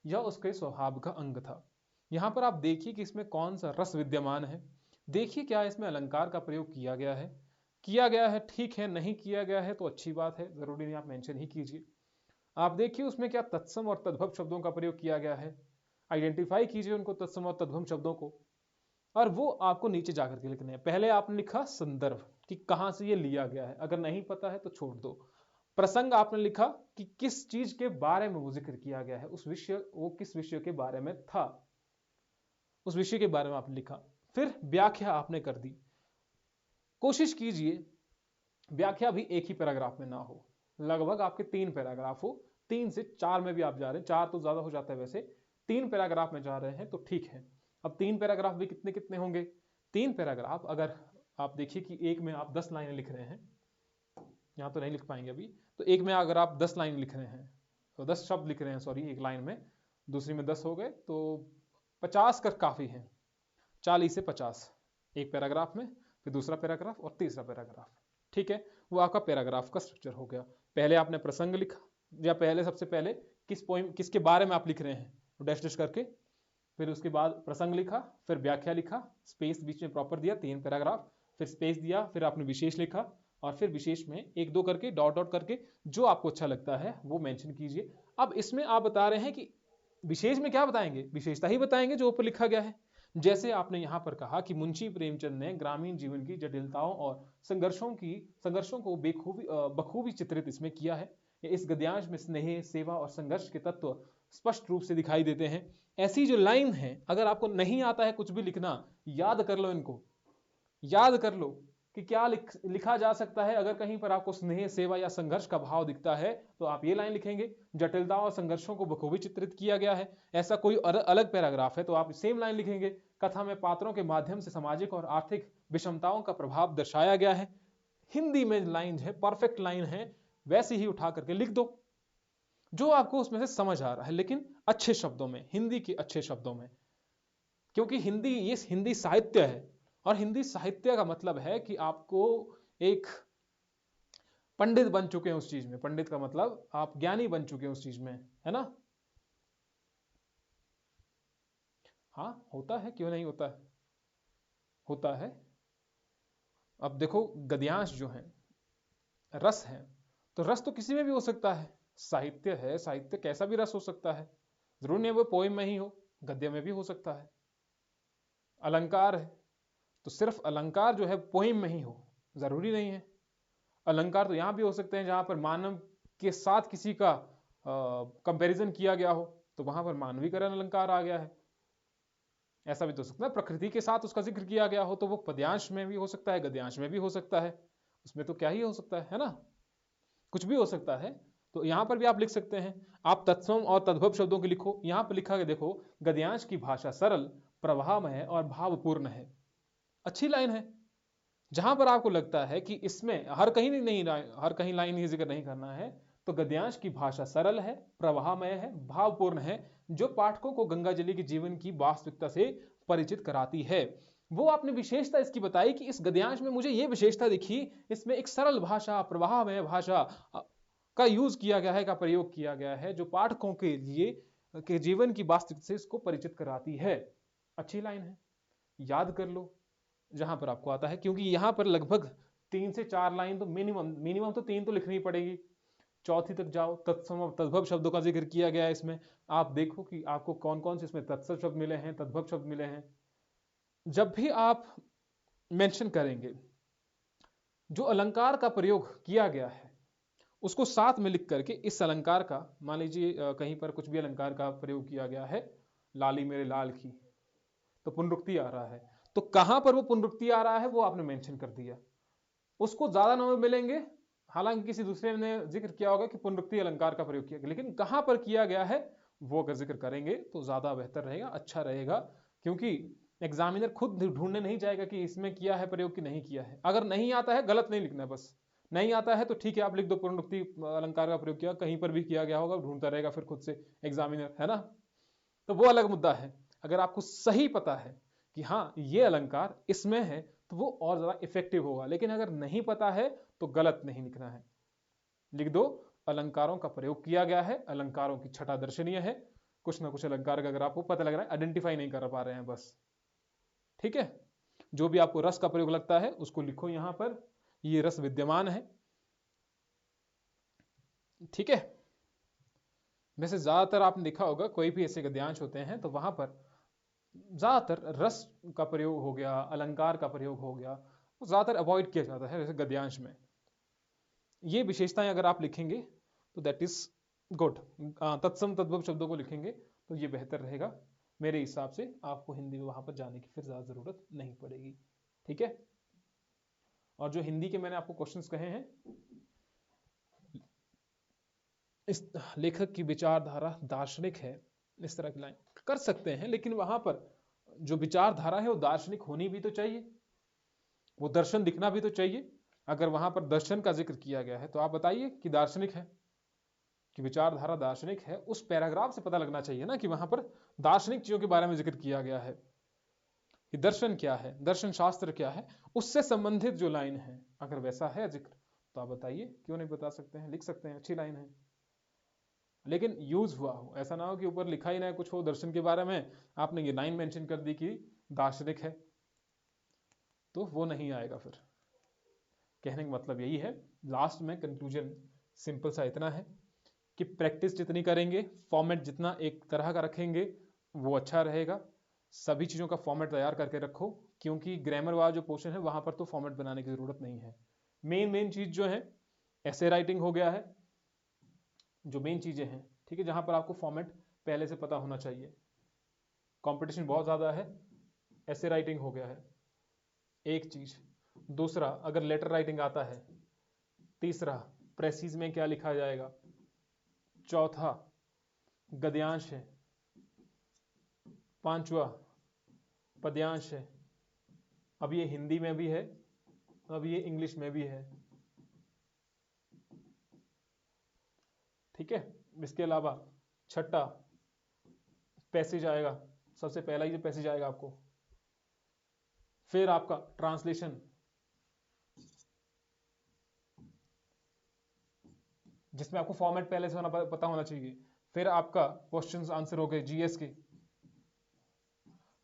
यह उसके स्वभाव का अंग था। यहां पर आप देखिए कि इसमें कौन सा रस विद्यमान है, देखिए क्या इसमें अलंकार का प्रयोग किया गया है, किया गया है ठीक है, नहीं किया गया है तो अच्छी बात है, जरूरी नहीं आप मेंशन ही कीजिए। आप देखिए उसमें क्या तत्सम और तद्भव शब्दों का प्रयोग किया गया है, आइडेंटिफाई कीजिए उनको, तत्सम और तद्भव शब्दों को, और वो आपको नीचे जाकर के लिखने हैं। पहले आपने लिखा संदर्भ कि कहां से ये लिया गया है, अगर नहीं पता है तो छोड़ दो। प्रसंग आपने लिखा कि किस चीज के बारे में वो जिक्र किया गया है, उस विषय, वो किस विषय के बारे में था, उस विषय के बारे में आपने लिखा। फिर व्याख्या आपने कर दी। कोशिश कीजिए व्याख्या भी एक ही पैराग्राफ में ना हो, लगभग आपके 3 पैराग्राफ हो, 3 से 4 में भी आप जा रहे हैं, 4 तो ज्यादा हो जाता है वैसे, 3 पैराग्राफ में जा रहे हैं तो ठीक है। अब 3 पैराग्राफ भी कितने कितने होंगे? 3 पैराग्राफ अगर आप देखिए कि एक में आप 10 लाइनें लिख रहे हैं, यहाँ तो नहीं लिख पाएंगे अभी, तो एक में अगर आप 10 लाइन लिख रहे हैं, तो 10 शब्द लिख रहे हैं सॉरी एक लाइन में, दूसरी में 10 हो गए तो 50 कर काफी है, 40 से 50 एक पैराग्राफ में, फिर दूसरा पैराग्राफ और तीसरा पैराग्राफ। ठीक है, वो आपका पैराग्राफ का स्ट्रक्चर हो गया। पहले आपने प्रसंग लिखा, या पहले सबसे पहले किस पोइम किसके बारे में आप लिख रहे हैं डैश डैश करके, फिर उसके बाद प्रसंग लिखा, फिर व्याख्या लिखा, स्पेस बीच में प्रॉपर दिया 3 पैराग्राफ, फिर स्पेस दिया, फिर आपने विशेष लिखा, और फिर विशेष में 1-2 करके डॉट डॉट करके जो आपको अच्छा लगता है वो मेंशन कीजिए। अब इसमें आप बता रहे हैं कि विशेष में क्या बताएंगे? विशेषता ही बताएंगे जो ऊपर लिखा गया है। जैसे आपने यहां पर कहा कि मुंशी प्रेमचंद ने ग्रामीण जीवन की जटिलताओं और संघर्षों को बखूबी चित्रित इसमें किया है। इस गद्यांश में स्नेह, सेवा और संघर्ष के तत्व स्पष्ट रूप से दिखाई देते हैं। ऐसी जो लाइन है, अगर आपको नहीं आता है कुछ भी लिखना, याद कर लो इनको, याद कर लो कि क्या लिखा जा सकता है। अगर कहीं पर आपको स्नेह, सेवा या संघर्ष का भाव दिखता है तो आप ये लाइन लिखेंगे। जटिलताओं और संघर्षों को बखूबी चित्रित किया गया है, ऐसा कोई अलग पैराग्राफ है तो आप सेम लाइन लिखेंगे। कथा में पात्रों के माध्यम से सामाजिक और आर्थिक विषमताओं का प्रभाव दर्शाया गया है। हिंदी में लाइन है, परफेक्ट लाइन है, वैसे ही उठा करके लिख दो जो आपको उसमें से समझ आ रहा है, लेकिन अच्छे शब्दों में, हिंदी के अच्छे शब्दों में, क्योंकि हिंदी ये हिंदी साहित्य है, और हिंदी साहित्य का मतलब है कि आपको एक पंडित बन चुके हैं उस चीज में। पंडित का मतलब आप ज्ञानी बन चुके हैं उस चीज में, है ना? हाँ होता है, क्यों नहीं होता है, होता है। अब देखो गद्यांश जो है, रस है, तो रस तो किसी में भी हो सकता है। साहित्य है, साहित्य कैसा भी रस हो सकता है, जरूर नहीं वो पोइम में ही हो, गद्य में भी हो सकता है। अलंकार है तो सिर्फ अलंकार जो है पोइम में ही हो, जरूरी नहीं है। अलंकार तो यहां भी हो सकते हैं जहां पर मानव के साथ किसी का कंपैरिजन किया गया हो, तो वहां पर मानवीकरण अलंकार आ गया है। ऐसा भी तो हो सकता है प्रकृति के साथ उसका जिक्र किया गया हो, तो वो पद्यांश में भी हो सकता है, गद्यांश में भी हो सकता है, उसमें तो क्या ही हो सकता है ना, कुछ भी हो सकता है। तो यहां पर भी आप लिख सकते हैं। आप तत्सम और तद्भव शब्दों की लिखो, यहां पर लिखा है देखो, गद्यांश की भाषा सरल, प्रवाहमय और भावपूर्ण है। अच्छी लाइन है। जहां पर आपको लगता है कि इसमें हर कहीं लाइन ही जिक्र नहीं करना है, तो गद्यांश की भाषा सरल है, प्रवाहमय है, भावपूर्ण है, जो पाठकों को गंगाजली के जीवन की वास्तविकता से परिचित कराती है। वो आपने विशेषता इसकी बताई कि इस गद्यांश में मुझे ये विशेषता दिखी, इसमें एक सरल भाषा, प्रवाहमय भाषा का यूज किया गया है, का प्रयोग किया गया है, जो पाठकों के लिए के जीवन की वास्तविकता से इसको परिचित कराती है। अच्छी लाइन है, याद कर लो जहां पर आपको आता है, क्योंकि यहां पर लगभग 3 से 4 लाइन तो मिनिमम तो 3 तो लिखनी पड़ेगी। चौथी तक जाओ, तत्सम और तद्भव शब्दों का जिक्र किया गया है इसमें। आप देखो कि आपको कौन कौन से इसमें तत्सम शब्द मिले हैं, तद्भव शब्द मिले हैं। जब भी आप मेंशन करेंगे, जो अलंकार का प्रयोग किया गया है उसको साथ में लिख करके, इस अलंकार का मान लीजिए कहीं पर कुछ भी अलंकार का प्रयोग किया गया है, लाली मेरे लाल की, तो पुनरुक्ति आ रहा है, तो कहां पर वो पुनरुक्ति आ रहा है वो आपने मेंशन कर दिया। उसको ज्यादा नंबर मिलेंगे, हालांकि किसी दूसरे ने जिक्र किया होगा कि पुनरुक्ति अलंकार का प्रयोग किया गया, लेकिन कहां पर किया गया है वो अगर जिक्र करेंगे तो ज्यादा बेहतर रहेगा, अच्छा रहेगा। क्योंकि एग्जामिनर खुद ढूंढने नहीं जाएगा कि इसमें किया है प्रयोग कि नहीं किया है। अगर नहीं आता है, गलत नहीं लिखना है, बस नहीं आता है तो ठीक है, आप लिख दो पुनरुक्ति अलंकार का प्रयोग किया, कहीं पर भी किया गया होगा, ढूंढता रहेगा फिर खुद से एग्जामिनर, है ना? तो वो अलग मुद्दा है। अगर आपको सही पता है कि हाँ ये अलंकार इसमें है, तो वो और ज्यादा इफेक्टिव होगा। लेकिन अगर नहीं पता है तो गलत नहीं लिखना है, लिख दो अलंकारों का प्रयोग किया गया है, अलंकारों की छटा दर्शनीय है। कुछ ना कुछ अलंकार का अगर आपको पता लग रहा है, आइडेंटिफाई नहीं कर पा रहे हैं बस, ठीक है। जो भी आपको रस का प्रयोग लगता है उसको लिखो यहां पर, ये रस विद्यमान है, ठीक है। वैसे ज्यादातर आपने देखा होगा कोई भी ऐसे गद्यांश होते हैं तो वहां पर ज्यादातर रस का प्रयोग हो गया, अलंकार का प्रयोग हो गया, वो ज्यादातर अवॉइड किया जाता है। जैसे गद्यांश में ये विशेषताएं अगर आप लिखेंगे तो दैट इज गुड। तत्सम तद्भव शब्दों को लिखेंगे तो ये बेहतर रहेगा। मेरे हिसाब से आपको हिंदी में वहां पर जाने की फिर ज्यादा जरूरत नहीं पड़ेगी, ठीक है। और जो हिंदी के मैंने आपको क्वेश्चंस कहे हैं, इस लेखक की विचारधारा दार्शनिक है, इस तरह की लाइन कर सकते हैं, लेकिन वहां पर जो विचारधारा है वो दार्शनिक होनी भी तो चाहिए, वो दर्शन दिखना भी तो चाहिए। अगर वहां पर दर्शन का जिक्र किया गया है तो आप बताइए कि दार्शनिक है, कि विचारधारा दार्शनिक है, उस पैराग्राफ से पता लगना चाहिए ना कि वहां पर दार्शनिक चीजों के बारे में जिक्र किया गया है, कि दर्शन क्या है, दर्शन शास्त्र क्या है, उससे संबंधित जो लाइन है, अगर वैसा है जिक्र तो आप बताइए, क्यों नहीं बता सकते हैं, लिख सकते हैं, अच्छी लाइन है। लेकिन यूज हुआ हो, ऐसा ना हो कि ऊपर लिखा ही ना कुछ हो दर्शन के बारे में, आपने ये लाइन मेंशन कर दी कि दार्शनिक है, तो वो नहीं आएगा फिर। कहने का मतलब यही है, लास्ट में कंक्लूजन सिंपल सा इतना है कि प्रैक्टिस जितनी करेंगे, फॉर्मेट जितना एक तरह का रखेंगे वो अच्छा रहेगा। सभी चीज़ों का फॉर्मेट तैयार करके रखो, क्योंकि ग्रामर वाला जो पोर्शन है वहां पर तो फॉर्मेट बनाने की ज़रूरत नहीं है। मेन चीज़ जो है ऐसे राइटिंग हो गया है, जो मेन चीज़ें हैं, ठीक है, जहां पर आपको फॉर्मेट पहले से पता होना चाहिए। कंपटीशन बहुत ज़्यादा है, ऐसे राइटिंग हो गया है एक चीज़। दूसरा, अगर लेटर राइटिंग आता है। तीसरा, प्रेसिज में क्या लिखा जाएगा। चौथा, गद्यांश है। पांचवा, पद्यांश है। अब ये हिंदी में भी है, अब ये इंग्लिश में भी है, ठीक है। इसके अलावा छठा, पैसेज आएगा, सबसे पहला ही जो पैसेज आएगा आपको। फिर आपका ट्रांसलेशन, जिसमें आपको फॉर्मेट पहले से होना पता होना चाहिए। फिर आपका क्वेश्चंस आंसर हो गए जीएस के।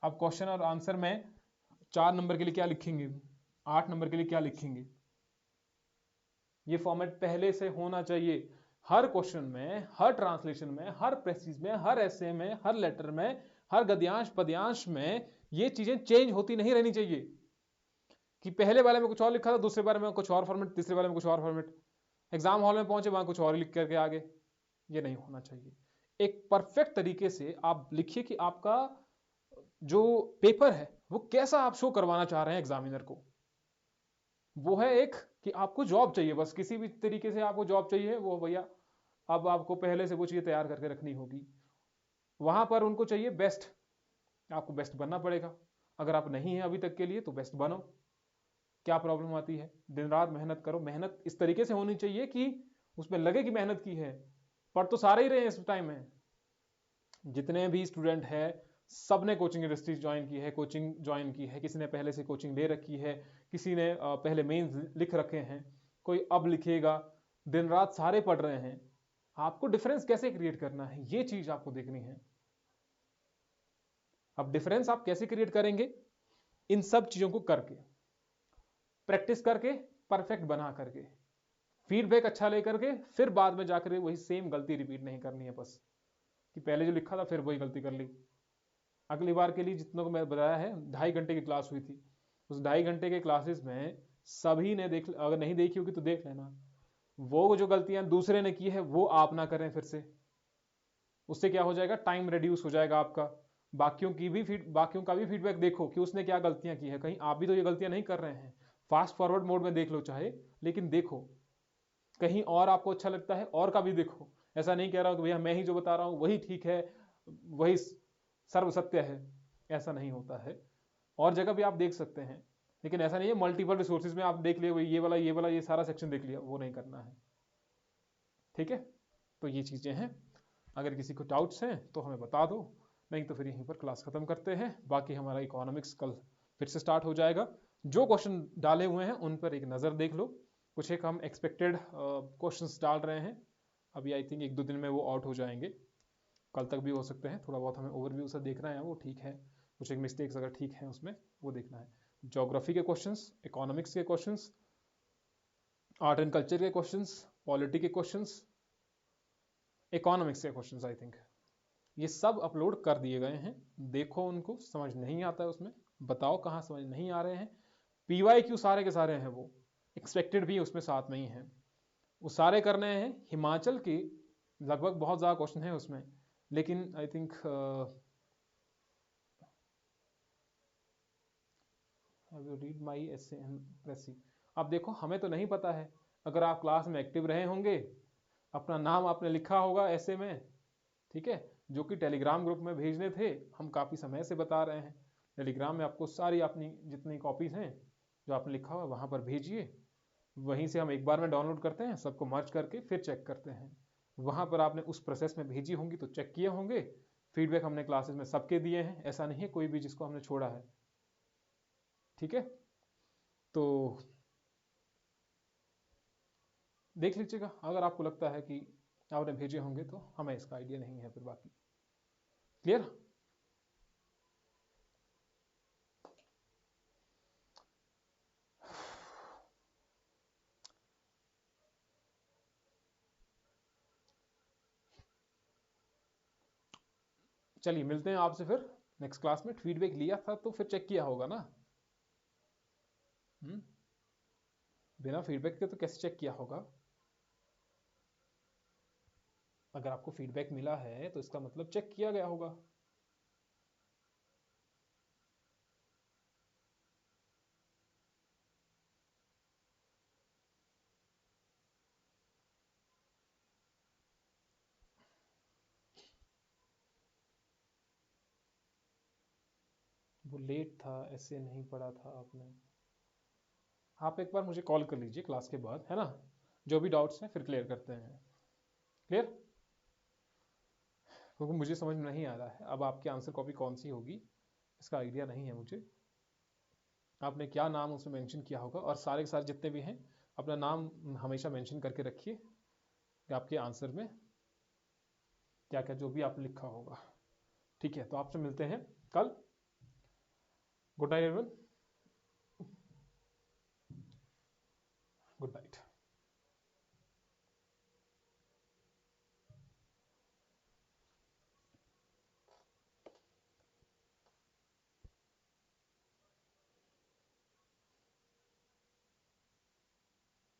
अब क्वेश्चन और आंसर में 4 नंबर के लिए क्या लिखेंगे, 8 नंबर के लिए क्या लिखेंगे, ये फॉर्मेट पहले से होना चाहिए। हर क्वेश्चन में, हर ट्रांसलेशन में, हर प्रेसिज में, हर एसे में, हर लेटर में, हर गद्यांश पद्यांश में ये चीजें चेंज होती नहीं रहनी चाहिए कि पहले वाले में कुछ और लिखा था, दूसरे बारे में कुछ और फॉर्मेट, तीसरे वाले में कुछ और फॉर्मेट, एग्जाम हॉल में पहुंचे वहां कुछ और लिख करके आगे। ये नहीं होना चाहिए। एक परफेक्ट तरीके से आप लिखिए कि आपका जो पेपर है वो कैसा आप शो करवाना चाह रहे हैं एग्जामिनर को। वो है एक कि आपको जॉब चाहिए, बस किसी भी तरीके से आपको जॉब चाहिए, वो भैया अब आपको पहले से वो चीजें तैयार करके रखनी होगी। वहां पर उनको चाहिए बेस्ट, आपको बेस्ट बनना पड़ेगा। अगर आप नहीं है अभी तक के लिए तो बेस्ट बनो। क्या प्रॉब्लम आती है, दिन रात मेहनत करो। मेहनत इस तरीके से होनी चाहिए कि उसमें लगे कि मेहनत की है। पढ़ तो सारे ही रहे हैं इस टाइम में, जितने भी स्टूडेंट है सबने कोचिंग इंडस्ट्री ज्वाइन की है, कोचिंग ज्वाइन की है, किसी ने पहले से कोचिंग ले रखी है, किसी ने पहले मेंस लिख रखे हैं, कोई अब लिखेगा। दिन रात सारे पढ़ रहे हैं। आपको डिफरेंस कैसे क्रिएट करना है, ये चीज आपको देखनी है। अब डिफरेंस आप कैसे क्रिएट करेंगे, इन सब चीजों को करके, प्रैक्टिस करके, परफेक्ट बना करके, फीडबैक अच्छा लेकर के, फिर बाद में जाकर वही सेम गलती रिपीट नहीं करनी है बस, कि पहले जो लिखा था फिर वही गलती कर ली। अगली बार के लिए जितनों को मैं बताया है, 2.5 घंटे की क्लास हुई थी, उस 2.5 घंटे के क्लासेस में सभी ने देख, अगर नहीं देखी होगी तो देख लेना, वो जो गलतियां दूसरे ने की है वो आप ना करें फिर से। उससे क्या हो जाएगा, टाइम रिड्यूस हो जाएगा आपका। बाकियों का भी फीडबैक देखो कि उसने क्या गलतियां की है, कहीं आप भी तो ये गलतियां नहीं कर रहे हैं। फास्ट फॉरवर्ड मोड में देख लो चाहे, लेकिन देखो कहीं और आपको अच्छा लगता है और का भी देखो। ऐसा नहीं कह रहा हूं कि भैया मैं ही जो बता रहा हूं वही ठीक है, वही सर्व सत्य है, ऐसा नहीं होता है। और जगह भी आप देख सकते हैं, लेकिन ऐसा नहीं है मल्टीपल रिसोर्सेज में आप देख लिया ये वाला ये सारा सेक्शन देख लिया, वो नहीं करना है, ठीक है। तो ये चीजें हैं, अगर किसी को डाउट्स हैं तो हमें बता दो, नहीं तो फिर यहीं पर क्लास खत्म करते हैं। बाकी हमारा इकोनॉमिक्स कल फिर से स्टार्ट हो जाएगा। जो क्वेश्चन डाले हुए हैं उन पर एक नज़र देख लो। कुछ एक हम एक्सपेक्टेड क्वेश्चंस डाल रहे हैं, अभी आई थिंक 1-2 दिन में वो आउट हो जाएंगे, कल तक भी हो सकते हैं। थोड़ा बहुत हमें ओवरव्यू से देखना है, वो ठीक है। कुछ एक मिस्टेक्स अगर ठीक है उसमें, वो देखना है। ज्योग्राफी के क्वेश्चंस, इकोनॉमिक्स के क्वेश्चंस, आर्ट एंड कल्चर के क्वेश्चंस, पॉलिटी के क्वेश्चंस, इकोनॉमिक्स के क्वेश्चंस, आई थिंक ये सब अपलोड कर दिए गए हैं। देखो उनको, समझ नहीं आता है उसमें बताओ कहाँ समझ नहीं आ रहे हैं। PYQ सारे के सारे हैं, वो एक्सपेक्टेड भी उसमें साथ में ही है, वो सारे करने हैं। हिमाचल की लगभग बहुत ज़्यादा क्वेश्चन है उसमें, लेकिन I think read my essay and precis, अब देखो हमें तो नहीं पता है, अगर आप क्लास में एक्टिव रहे होंगे, अपना नाम आपने लिखा होगा ऐसे में, ठीक है, जो कि टेलीग्राम ग्रुप में भेजने थे, हम काफ़ी समय से बता रहे हैं। टेलीग्राम में आपको सारी अपनी जितनी कॉपीज़ हैं जो आपने लिखा हुआ वहाँ पर भेजिए, वहीं से हम एक बार में डाउनलोड करते हैं, सबको मर्ज करके फिर चेक करते हैं। वहाँ पर आपने उस प्रोसेस में भेजी होंगी तो चेक किए होंगे। फीडबैक हमने क्लासेस में सबके दिए हैं, ऐसा नहीं है कोई भी जिसको हमने छोड़ा है, ठीक है। तो देख लीजिएगा, अगर आपको लगता है कि आपने भेजे होंगे तो हमें इसका आइडिया नहीं है फिर बाकी। क्लियर? चलिए मिलते हैं आपसे फिर नेक्स्ट क्लास में। फीडबैक लिया था तो फिर चेक किया होगा ना। बिना फीडबैक के तो कैसे चेक किया होगा? अगर आपको फीडबैक मिला है तो इसका मतलब चेक किया गया होगा। वो लेट था, ऐसे नहीं पढ़ा था आपने। आप एक बार मुझे कॉल कर लीजिए क्लास के बाद, है ना, जो भी डाउट्स हैं फिर क्लियर करते हैं। क्लियर? क्योंकि मुझे समझ में नहीं आ रहा है अब आपकी आंसर कॉपी कौन सी होगी, इसका आइडिया नहीं है मुझे। आपने क्या नाम उसमें मेंशन किया होगा, और सारे के सारे जितने भी हैं अपना नाम हमेशा मेंशन करके रखिए कि आपके आंसर में क्या क्या जो भी आपने लिखा होगा। ठीक है, तो आपसे मिलते हैं कल। Good night everyone, good night.